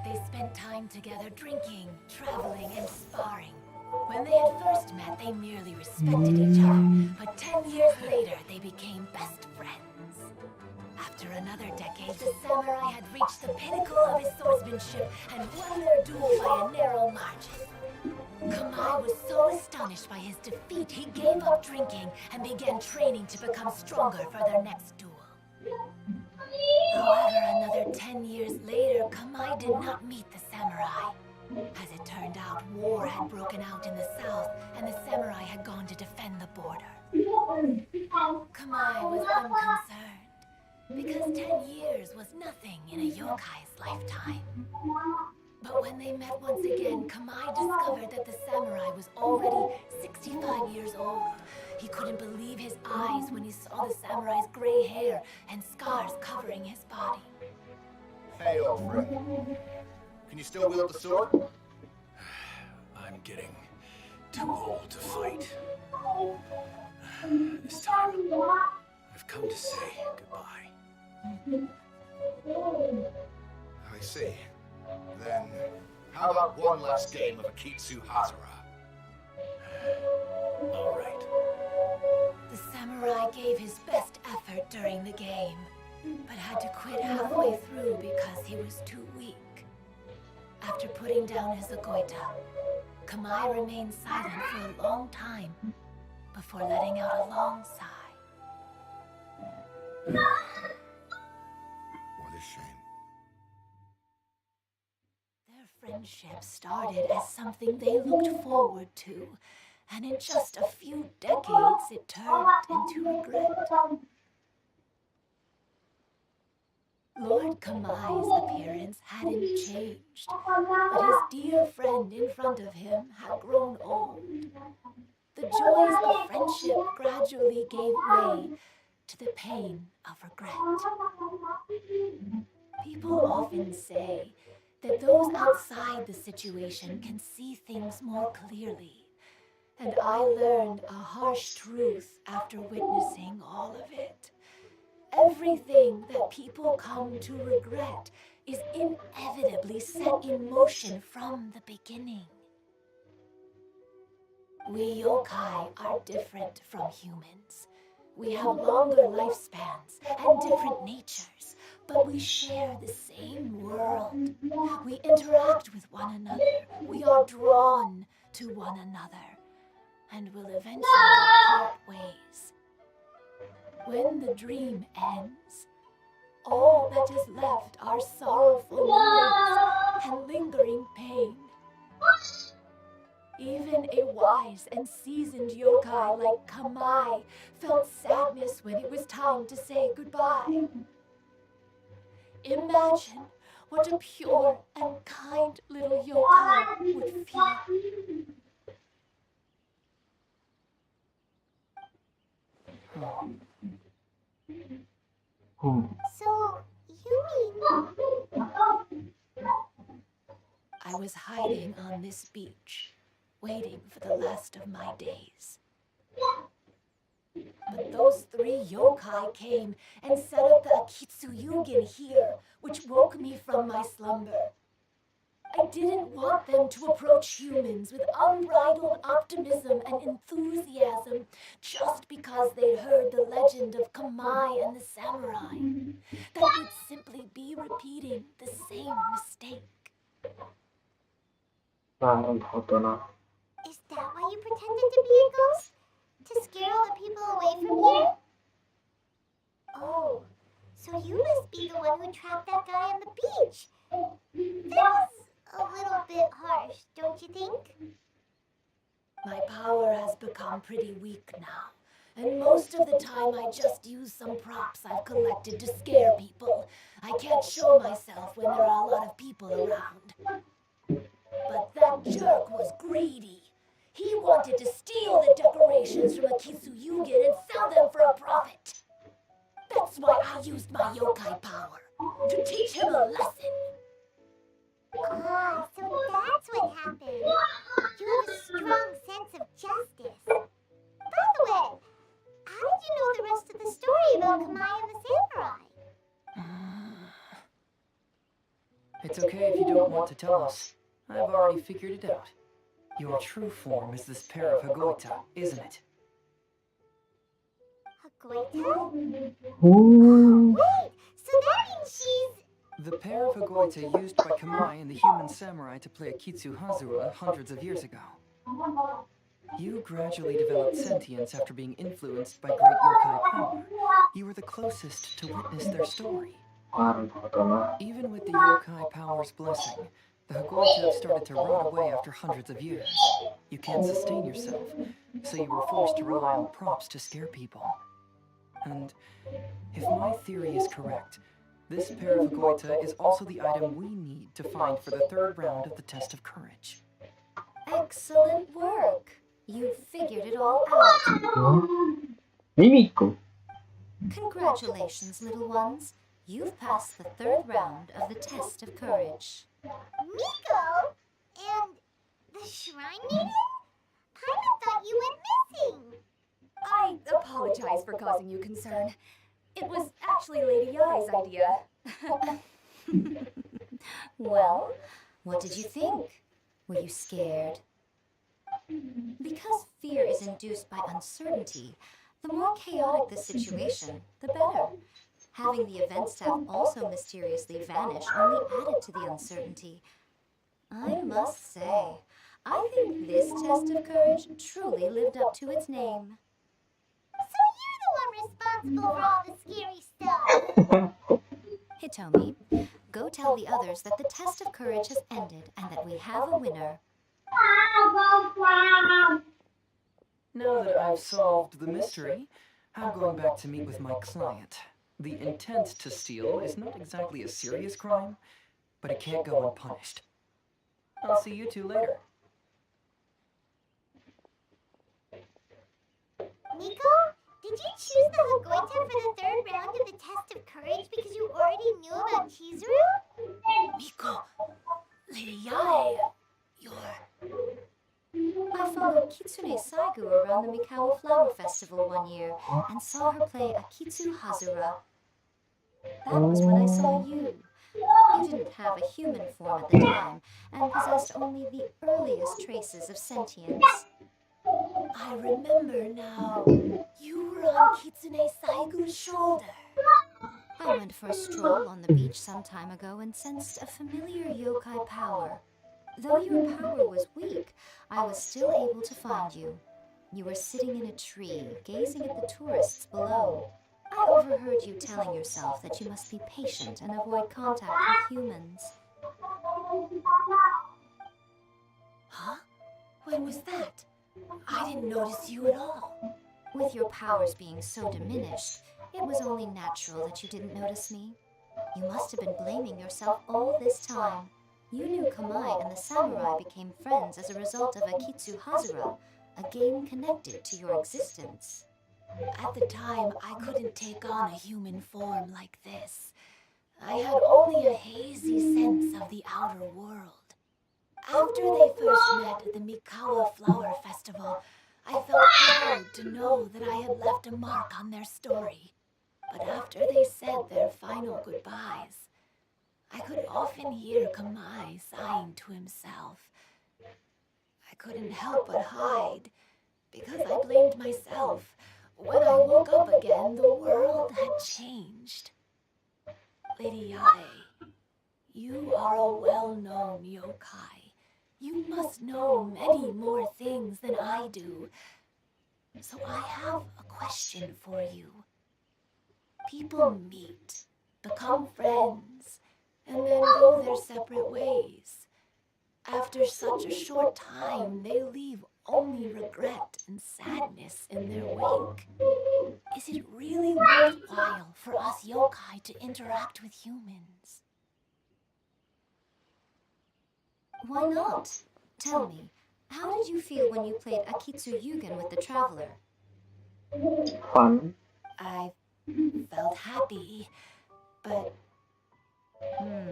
They spent time together drinking, traveling, and sparring. When they had first met, they merely respected each other, but 10 years later, they became best friends. After another decade, the samurai had reached the pinnacle of his swordsmanship and won their duel by a narrow margin. Kamai was so astonished by his defeat, he gave up drinking and began training to become stronger for their next duel. However, another 10 years later, Kamai did not meet the samurai. As it turned out, war had broken out in the south, and the samurai had gone to defend the border. Kamai was unconcerned, because 10 years was nothing in a yokai's lifetime. But when they met once again, Kamai discovered that the samurai was already 65 years old. He couldn't believe his eyes when he saw the samurai's gray hair and scars covering his body. Hey, old friend. Can you still wield the sword? I'm getting too old to fight. This time, I've come to say goodbye. I see. Then, how about one last game of Akitsu Hazara? All right. The samurai gave his best effort during the game, but had to quit halfway through because he was too weak. After putting down his agoita, Kamai remained silent for a long time before letting out a long sigh. What a shame. Their friendship started as something they looked forward to, and in just a few decades it turned into regret. Lord Kamai's appearance hadn't changed, but his dear friend in front of him had grown old. The joys of friendship gradually gave way to the pain of regret. People often say that those outside the situation can see things more clearly, and I learned a harsh truth after witnessing all of it. Everything that people come to regret is inevitably set in motion from the beginning. We yokai are different from humans. We have longer lifespans and different natures, but we share the same world. We interact with one another. We are drawn to one another, and will eventually part ways. When the dream ends, all that is left are sorrowful memories and lingering pain. Even a wise and seasoned yokai like Kamai felt sadness when it was time to say goodbye. Imagine what a pure and kind little yokai would feel. So, you mean... I was hiding on this beach, waiting for the last of my days. But those 3 yokai came and set up the Akitsu Yugen here, which woke me from my slumber. I didn't want them to approach humans with unbridled optimism and enthusiasm just because they'd heard the legend of Kamai and the samurai. That would simply be repeating the same mistake. Is that why you pretended to be a ghost? To scare all the people away from here? Oh, so you must be the one who trapped that guy on the beach. That was a little bit harsh, don't you think? My power has become pretty weak now, and most of the time I just use some props I've collected to scare people. I can't show myself when there are a lot of people around. But that jerk was greedy. He wanted to steal the decorations from Akitsu Yugen and sell them for a profit. That's why I used my yokai power, to teach him a lesson. Ah, so that's what happened. You have a strong sense of justice. By the way, how did you know the rest of the story about Kamai and the samurai? It's okay if you don't want to tell us. I've already figured it out. Your true form is this pair of Hagoita, isn't it? Hagoita? Oh. Wait, so that means she's... The pair of Hagoita used by Kamai and the human samurai to play Akitsu Hazura hundreds of years ago. You gradually developed sentience after being influenced by great yokai power. You were the closest to witness their story. Even with the yokai power's blessing, the Hagoita have started to rot away after hundreds of years. You can't sustain yourself, so you were forced to rely on props to scare people. And if my theory is correct, this pair of Hagoita is also the item we need to find for the third round of the test of courage. Excellent work. You figured it all out. Mimiko. Congratulations, little ones. You've passed the third round of the test of courage. Miko? And the Shrine Maiden? Paimon thought you went missing. I apologize for causing you concern. It was actually Lady Yai's idea. Well, what did you think? Were you scared? Because fear is induced by uncertainty, the more chaotic the situation, the better. Having the event staff also mysteriously vanish only added to the uncertainty. I must say, I think this test of courage truly lived up to its name. So you're the one responsible for all the scary stuff. Hitomi, go tell the others that the test of courage has ended and that we have a winner. Now that I've solved the mystery, I'm going back to meet with my client. The intent to steal is not exactly a serious crime, but it can't go unpunished. I'll see you two later. Miko, did you choose the Hagoita for the third round of the test of courage because you already knew about Chizuru? Miko, Lady Yae, you're... I followed Kitsune Saigu around the Mikawa Flower Festival one year and saw her play Akitsu Hazura. That was when I saw you. You didn't have a human form at the time and possessed only the earliest traces of sentience. I remember now. You were on Kitsune Saigu's shoulder. I went for a stroll on the beach some time ago and sensed a familiar yokai power. Though your power was weak, I was still able to find you. You were sitting in a tree, gazing at the tourists below. I overheard you telling yourself that you must be patient and avoid contact with humans. Huh? When was that? I didn't notice you at all. With your powers being so diminished, it was only natural that you didn't notice me. You must have been blaming yourself all this time. You knew Kamai and the samurai became friends as a result of Akitsu Hazura, a game connected to your existence. At the time, I couldn't take on a human form like this. I had only a hazy sense of the outer world. After they first met at the Mikawa Flower Festival, I felt proud to know that I had left a mark on their story. But after they said their final goodbyes, I could often hear Kamai sighing to himself. I couldn't help but hide, because I blamed myself. When I woke up again, the world had changed. Lady Yae, you are a well-known yokai. You must know many more things than I do. So I have a question for you. People meet, become friends, and then go their separate ways. After such a short time, they leave only regret and sadness in their wake. Is it really worthwhile for us yokai to interact with humans? Why not? Tell me, how did you feel when you played Akitsu Yugen with the Traveler? Fun. I felt happy, but...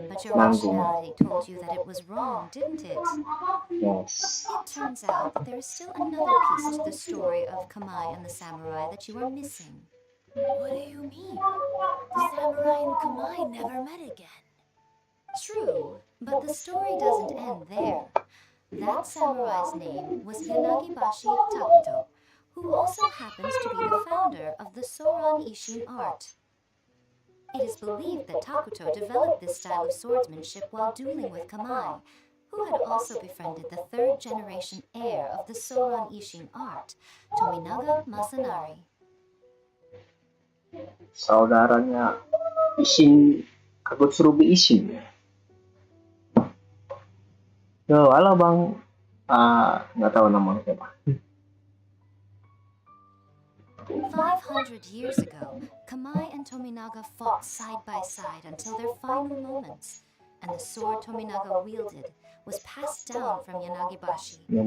But your rationality told you that it was wrong, didn't it? Yes. It turns out that there is still another piece to the story of Kamai and the samurai that you are missing. What do you mean? The samurai and Kamai never met again. True, but the story doesn't end there. That samurai's name was Yanagibashi Takuto, who also happens to be the founder founder of the Soran Ishin art. It is believed that Takuto developed this style of swordsmanship while dueling with Kamai, who had also befriended the third-generation heir of the Soran Ishin art, Tominaga Masanari. Saudaranya Ishin, Kagutsurubi Ishin. Yo, halo bang. Nggak tahu namanya siapa. 500 years ago, Kamai and Tominaga fought side by side until their final moments, and the sword Tominaga wielded was passed down from Yanagibashi. The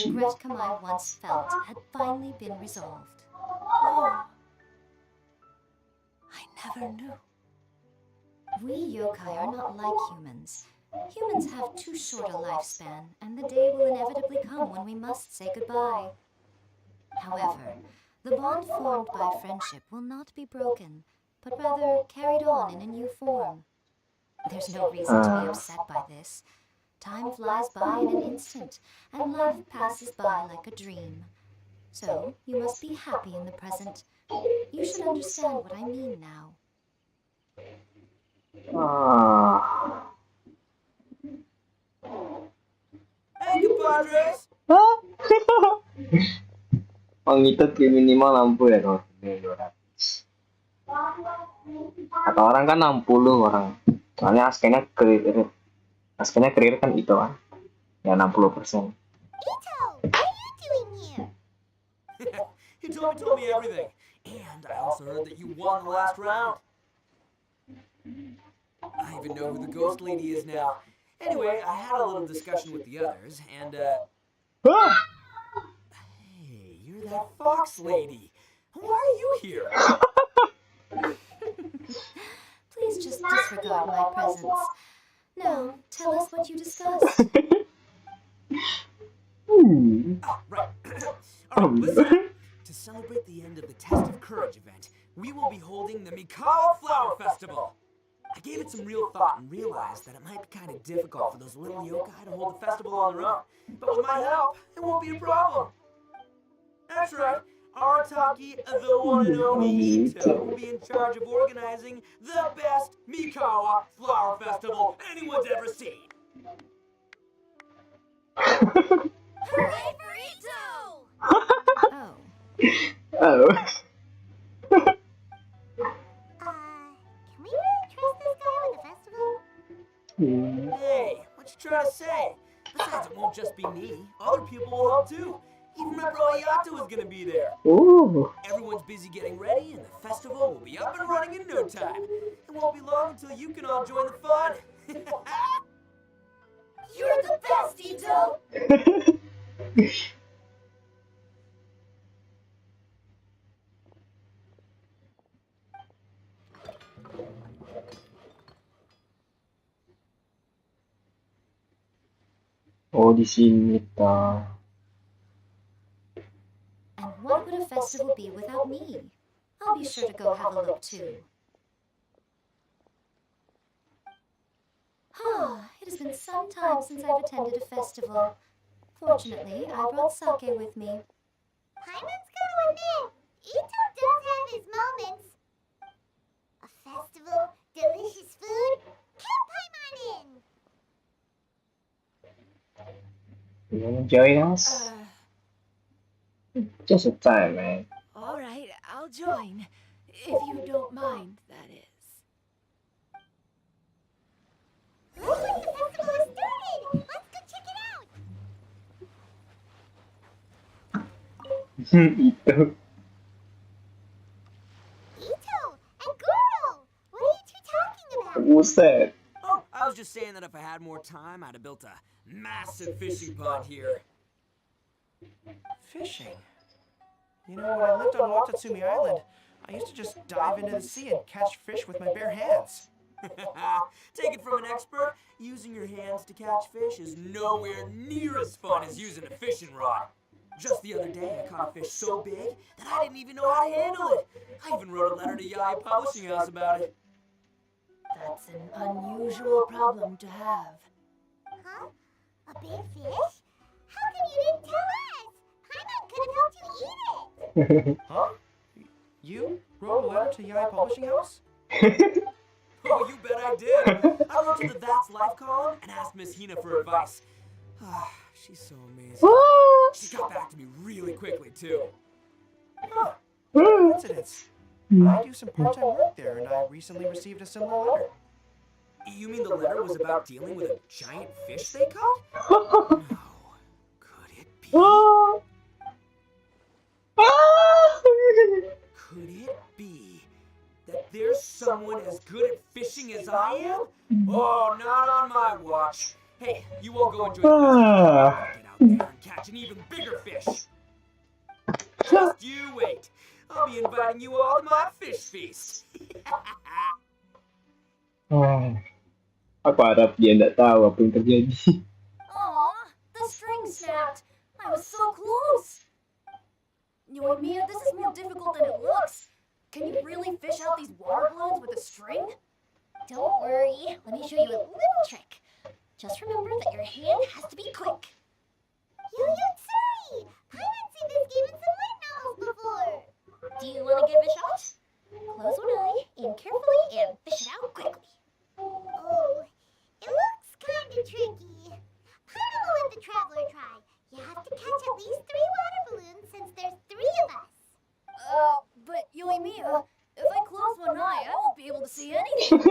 regret Kamai once felt had finally been resolved. Oh. I never knew. We yokai are not like humans. Humans have too short a lifespan, and the day will inevitably come when we must say goodbye. However, the bond formed by friendship will not be broken, but rather carried on in a new form. There's no reason to be upset by this. Time flies by in an instant, and life passes by like a dream. So, you must be happy in the present. You should understand what I mean now. Hey, compadres! Pengitut minimal lampu ya kalau ini 200. Kata orang kan 60 orang. Soalnya askennya clear kan itu kan. Ya 60%. Ito, what are you doing here? Hitomi told me everything. And I also heard that you won the last round. I even know who the ghost lady is now. Anyway, I had a little discussion with the others, and, Hey, you're that fox lady. Why are you here? Please just disregard my presence. Now, tell us what you discussed. Right. All right, listen. To celebrate the end of the Test of Courage event, we will be holding the Mikao Flower Festival. I gave it some real thought and realized that it might be kind of difficult for those little yokai to hold the festival on their own. But with my help, it won't be a problem. That's right. Arataki, the one and only Ito, will be in charge of organizing the best Mikawa Flower Festival anyone's ever seen. Hooray for Ito! Oh. Oh. Can we really trust this guy with the festival? Hey, what you trying to say? Besides, it won't just be me. Other people will help too. Even my bro Ayato is gonna be there. Ooh. Everyone's busy getting ready, and the festival will be up and running in no time. It won't be long until you can all join the fun. You're the best, Ito! Oh, di sini ta. And what would a festival be without me? I'll be sure to go have a look too. It has been some time since I've attended a festival. Fortunately, I brought sake with me. Paimon's gonna admit, Ito does have his moments. A festival, delicious food, count Paimon in! You wanna join us? Just a time, man. All right, I'll join. If you don't mind, that is. Looks like the festival has started! Let's go check it out! Itu. Ito and Goro! What are you two talking about? Buset. Oh, I was just saying that if I had more time, I'd have built a massive fishing pond here. Fishing? You know, when I lived on Watatsumi Island, I used to just dive into the sea and catch fish with my bare hands. Take it from an expert, using your hands to catch fish is nowhere near as fun as using a fishing rod. Just the other day, I caught a fish so big that I didn't even know how to handle it. I even wrote a letter to Yai Publishing House about it. That's an unusual problem to have. Huh? A big fish? How come you didn't tell us? Paimon could have helped you eat it! Huh? You wrote a letter to Yai Publishing House? Oh, you bet I did. I wrote to the That's Life column and asked Miss Hina for advice. She's so amazing. She got back to me really quickly, too. Huh. Coincidence. I do some part-time work there, and I recently received a similar letter. You mean the letter was about dealing with a giant fish they caught? No. Could it be? Could it be that there's someone as good at fishing as I am? Oh, not on my watch. Hey, you all go enjoy the festival. Get out there and catch an even bigger fish. Just you wait. I'll be inviting you all to my fish feast. Aku harap dia tidak tahu apa yang terjadi. Aw, the string snapped. I was so close. Mia, this is more difficult than it looks. Can you really fish out these water balloons with a string? Don't worry, let me show you a little trick. Just remember that your hand has to be quick. Sorry! I haven't seen this game in some light novels before. Do you want to give it a shot? Close one eye, aim carefully, and fish it out quickly. Oh, it looks kind of tricky. I'm gonna let the traveler try. You have to catch at least 3 water balloons since there's 3 of us. But Mia, if I close one eye, I won't be able to see anything.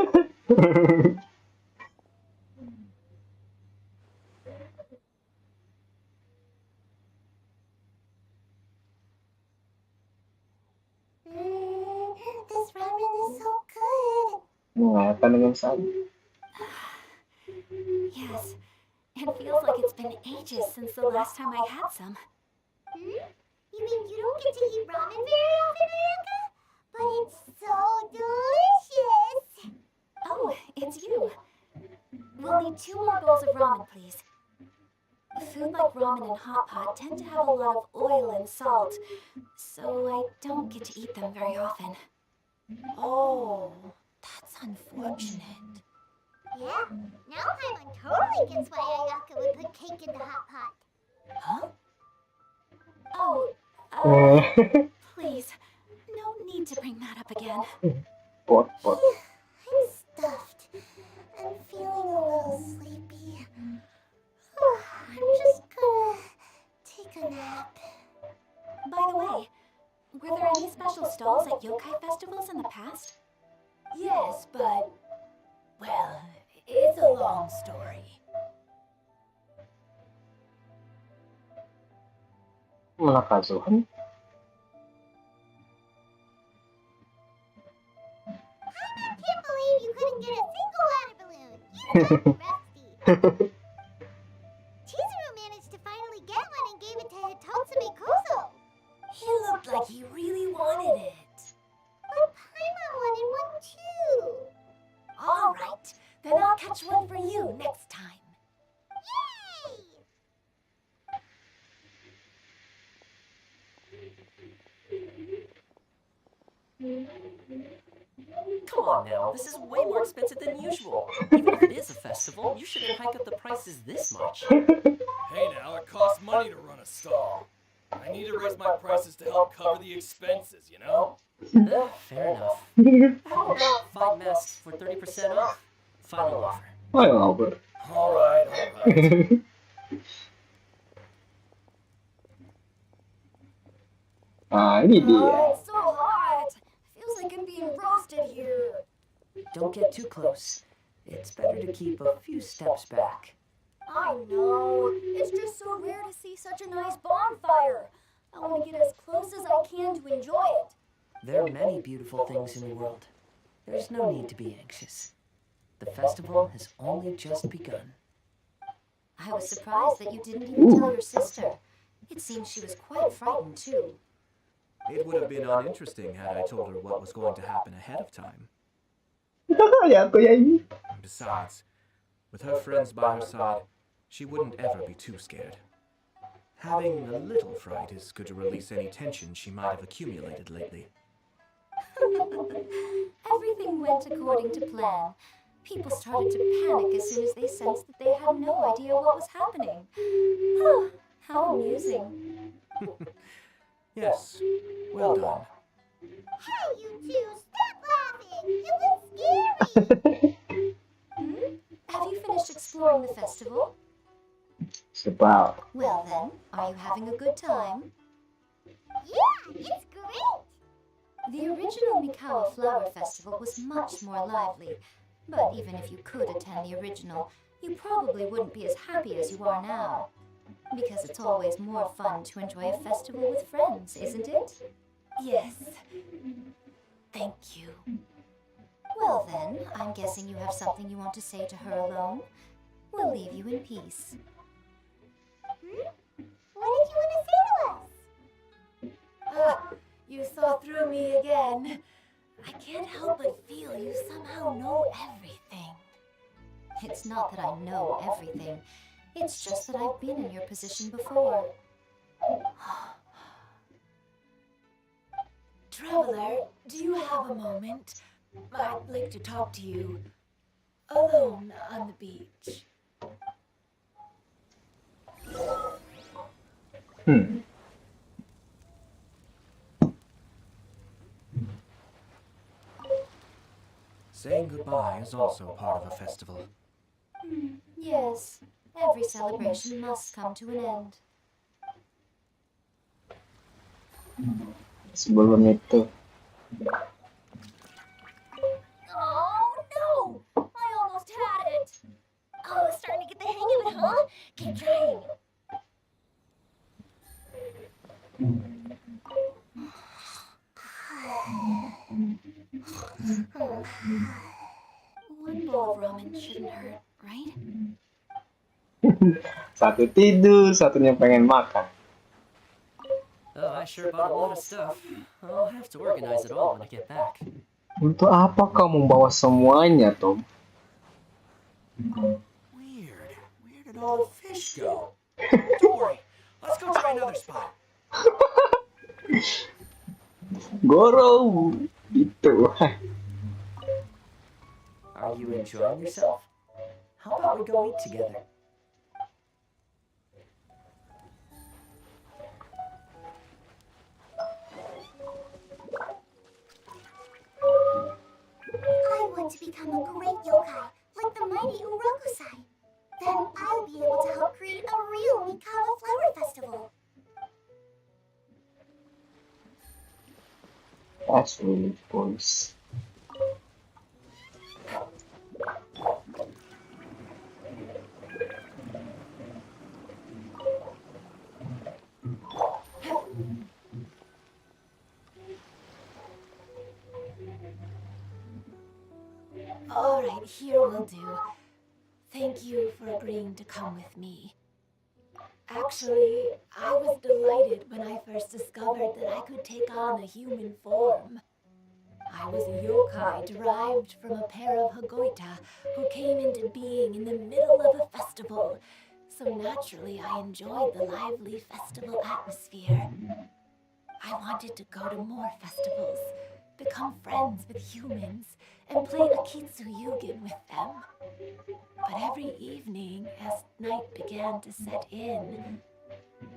This ramen is so good. Apa dengan Sam? Yes, it feels like it's been ages since the last time I had some. You mean you don't get to eat ramen very often, Ayaka? But it's so delicious. Oh, it's you. We'll need 2 more bowls of ramen, please. Food like ramen and hot pot tend to have a lot of oil and salt, so I don't get to eat them very often. Oh, that's unfortunate. Yeah, now Paimon totally gets why Ayaka would put cake in the hot pot. Huh? Oh, please, no need to bring that up again. What? I'm stuffed and feeling a little sleepy. I'm just gonna take a nap. By the way, were there any special stalls at yokai festivals in the past? Yes, but, well, it's a long story. Malakazuhan? I can't believe you couldn't get a single water balloon. You rusty. Chizuru managed to finally get one and gave it to Hitotsume Kozo. He looked like he really wanted it. But Paimon wanted one too. All right, then I'll catch one for you next time. Yay! Come on now, this is way more expensive than usual. Even if it is a festival, you shouldn't hike up the prices this much. Hey now, it costs money to run a stall. I need to raise my prices to help cover the expenses, you know? Fair enough. How about 5 masks for 30% off? Final offer. Ayo, Albert. Alright. Ini dia. Oh, it's so hot. Feels like I'm being roasted here. Don't get too close. It's better to keep a few steps back. I know. It's just so rare to see such a nice bonfire. I want to get as close as I can to enjoy it. There are many beautiful things in the world. There's no need to be anxious. The festival has only just begun. I was surprised that you didn't even tell your sister. It seems she was quite frightened, too. It would have been uninteresting had I told her what was going to happen ahead of time. Ya, aku ya ini. Besides, with her friends by her side, she wouldn't ever be too scared. Having a little fright is good to release any tension she might have accumulated lately. Everything went according to plan. People started to panic as soon as they sensed that they had no idea what was happening. How amusing. Yes, well done. Hey, you two, stop laughing! It was scary! Have you finished exploring the festival? It's about. Well then, are you having a good time? Yeah, it's great! The original Mikawa Flower Festival was much more lively, but even if you could attend the original, you probably wouldn't be as happy as you are now. Because it's always more fun to enjoy a festival with friends, isn't it? Yes. Thank you. Well then, I'm guessing you have something you want to say to her alone. We'll leave you in peace. What did you want to say to us? Ah, you saw through me again. I can't help but feel you somehow know everything. It's not that I know everything. It's just that I've been in your position before. Traveler, do you have a moment? I'd like to talk to you. Alone on the beach. Saying goodbye is also part of a festival. Yes, every celebration must come to an end. Sebelum itu. Oh no! I almost had it! Oh, starting to get the hang of it, huh? Keep trying. One bowl of ramen shouldn't hurt, right? Satu tidur, satunya pengen makan. Oh, I sure bought a lot of stuff. I'll have to organize it all when I get back. Untuk apa kau membawa semuanya, Tom? Weird. Where did all the fish go? Don't worry. Let's go try another spot. Goro, itu. Are you enjoying yourself? How about we go eat together? I want to become a great yokai, like the mighty Urokusai. Then I'll be able to help create a real Mikawa Flower Festival. That's really voice. All right, here will do. Thank you for agreeing to come with me. Actually, I was delighted when I first discovered that I could take on a human form. I was a yokai derived from a pair of Hagoita who came into being in the middle of a festival, so naturally I enjoyed the lively festival atmosphere. I wanted to go to more festivals, become friends with humans, and play Akitsu Yugen with them. But every evening, as night began to set in,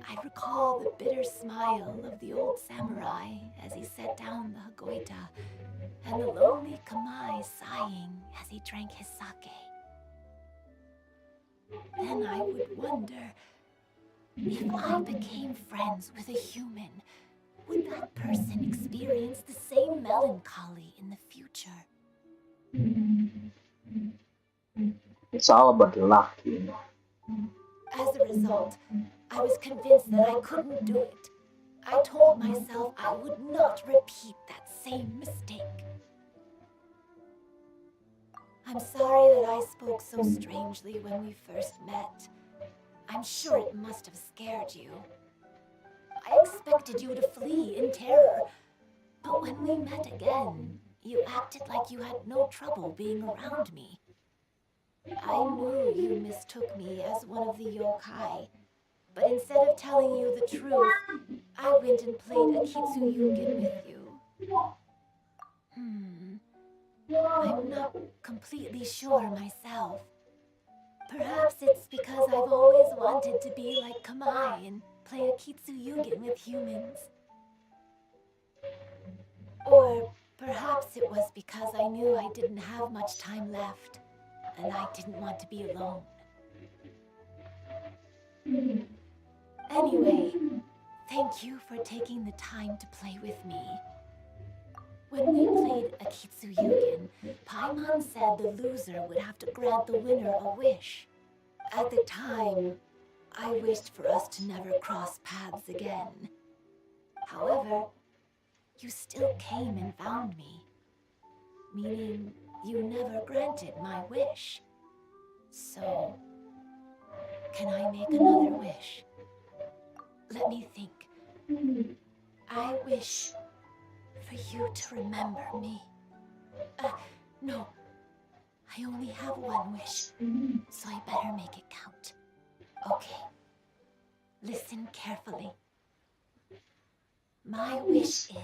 I'd recall the bitter smile of the old samurai as he set down the Hagoita, and the lonely Kamai sighing as he drank his sake. Then I would wonder, if I became friends with a human, would that person experience the same melancholy in the future? It's all about luck, you know. As a result, I was convinced that I couldn't do it. I told myself I would not repeat that same mistake. I'm sorry that I spoke so strangely when we first met. I'm sure it must have scared you. I expected you to flee in terror, but when we met again, you acted like you had no trouble being around me. I knew you mistook me as one of the yokai, but instead of telling you the truth, I went and played Akitsu Yugen with you. I'm not completely sure myself. Perhaps it's because I've always wanted to be like Kamai and play Akitsu Yugen with humans. Perhaps it was because I knew I didn't have much time left, and I didn't want to be alone. Anyway, thank you for taking the time to play with me. When we played Akitsu Yugen, Paimon said the loser would have to grant the winner a wish. At the time, I wished for us to never cross paths again. However, you still came and found me, meaning you never granted my wish. So, can I make another wish? Let me think. I wish for you to remember me. No. I only have one wish, so I better make it count. Okay. Listen carefully. My wish is,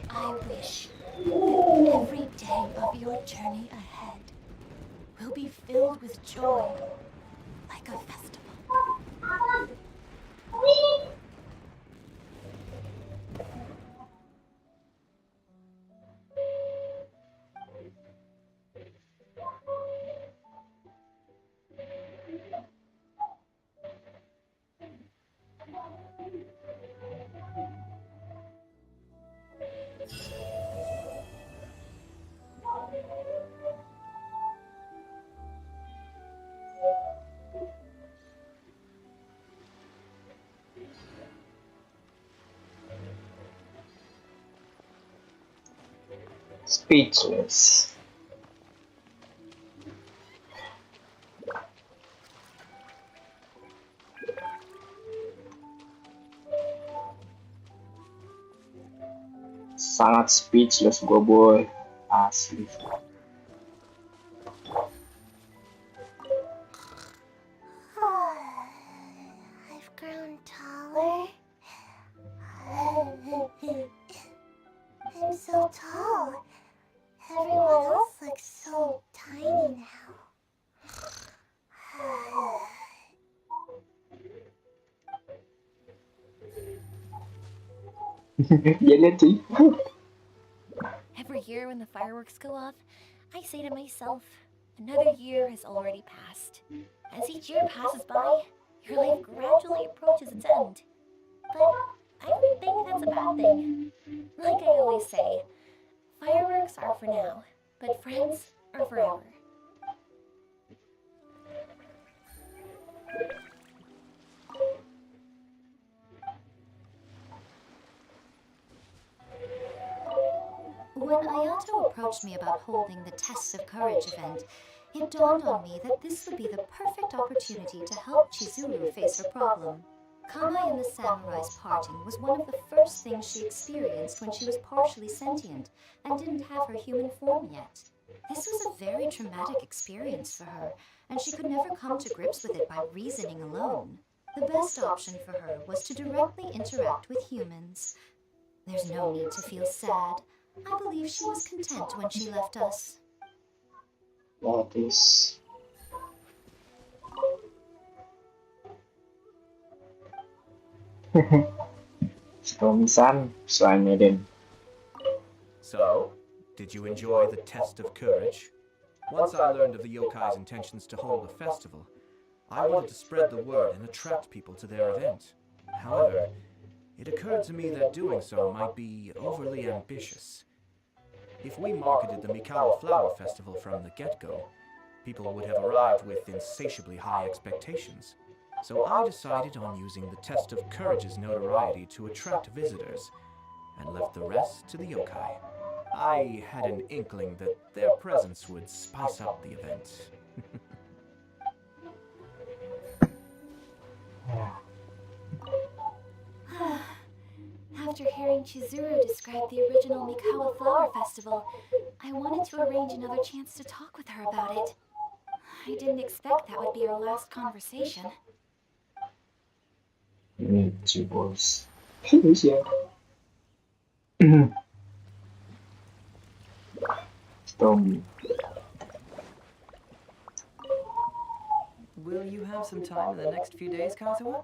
I wish that every day of your journey ahead will be filled with joy, like a festival. Speechless. Sangat speechless gue boy, asli. I've grown taller. I'm so tall. Everyone else looks so tiny now. Every year when the fireworks go off, I say to myself, another year has already passed. As each year passes by, your life gradually approaches its end. But I don't think that's a bad thing. Like I always say, fireworks are for now, but friends are forever. When Ayato approached me about holding the Test of Courage event, it dawned on me that this would be the perfect opportunity to help Chizuru face her problem. Kamai and the samurai's parting was one of the first things she experienced when she was partially sentient and didn't have her human form yet. This was a very traumatic experience for her, and she could never come to grips with it by reasoning alone. The best option for her was to directly interact with humans. There's no need to feel sad. I believe she was content when she left us. That is... Stomisan, soalnya Den. So, did you enjoy the Test of Courage? Once I learned of the yokai's intentions to hold a festival, I wanted to spread the word and attract people to their event. However, it occurred to me that doing so might be overly ambitious. If we marketed the Mikawa Flower Festival from the get-go, people would have arrived with insatiably high expectations. So I decided on using the Test of Courage's notoriety to attract visitors, and left the rest to the yokai. I had an inkling that their presence would spice up the event. After hearing Chizuru describe the original Mikawa Flower Festival, I wanted to arrange another chance to talk with her about it. I didn't expect that would be our last conversation. Boss. Stormy. Will you have some time in the next few days, Kazuha?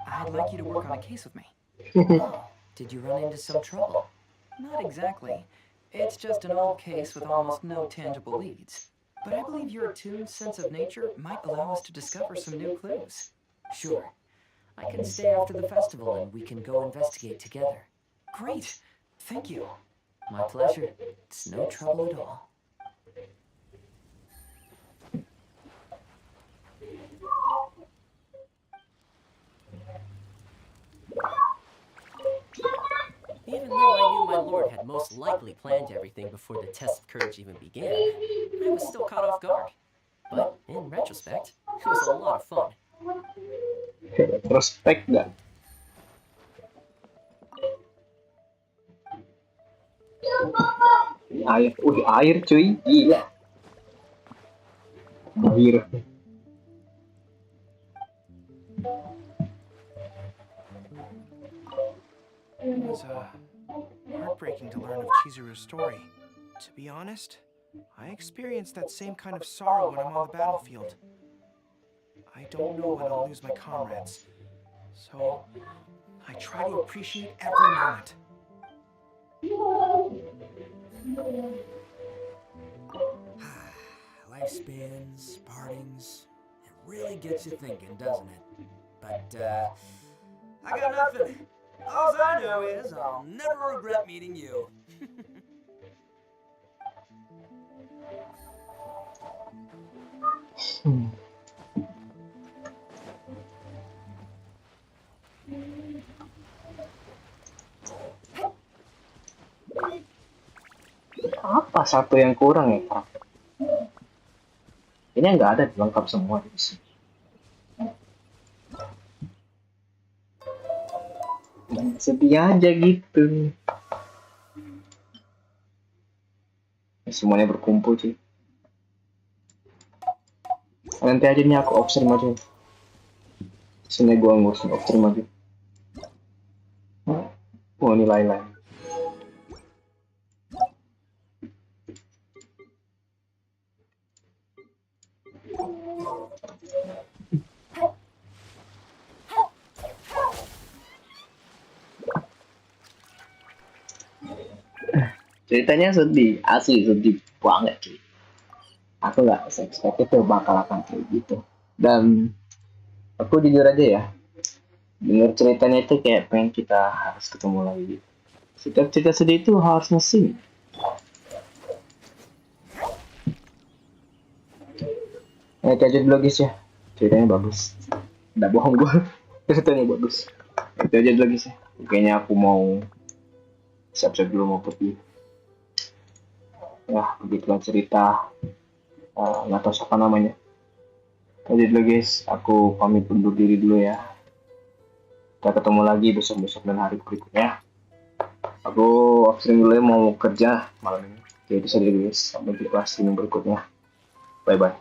I'd like you to work on a case with me. Oh, did you run into some trouble? Not exactly. It's just an old case with almost no tangible leads. But I believe your attuned sense of nature might allow us to discover some new clues. Sure. I can stay after the festival and we can go investigate together. Great! Thank you. My pleasure. It's no trouble at all. Even though I knew my lord had most likely planned everything before the test of courage even began, I was still caught off guard. But in retrospect, it was a lot of fun. Respect gak? Air, air cuy, gila. Air. It was heartbreaking to learn of Chizuru's story. To be honest, I experienced that same kind of sorrow when I'm on the battlefield. I don't know when I'll lose my comrades, so I try to appreciate every moment. Lifespans, partings, it really gets you thinking, doesn't it? But, I got nothing. All I know is I'll never regret meeting you. Apa satu yang kurang ya, Kak? Ini nggak ada, lengkap semua di sini. Sedih aja gitu. Semuanya berkumpul sih. Nanti aja nih aku observe aja. Sini gua ngurusin observe aja. Oh, ini lain-lain. Ceritanya sedih, asli sedih banget cuy. Aku nggak expect itu bakal akan kayak gitu. Dan aku jujur aja ya, denger ceritanya itu kayak pengen kita harus ketemu lagi. Setiap cerita sedih itu harus nge-sync. Itu aja dulu guys ya, ceritanya bagus. Nggak bohong gue, ceritanya bagus. Itu aja dulu guys ya. Kayaknya aku mau siap-siap dulu mau pergi. Ya begitulah cerita, nggak tahu siapa namanya. Jadi dulu guys, aku pamit undur diri dulu ya. Kita ketemu lagi besok-besok dan hari berikutnya. Aku offstream dulu ya, mau kerja malam ini. Jadi bisa dulu guys, sampai jumpa streaming berikutnya. Bye bye.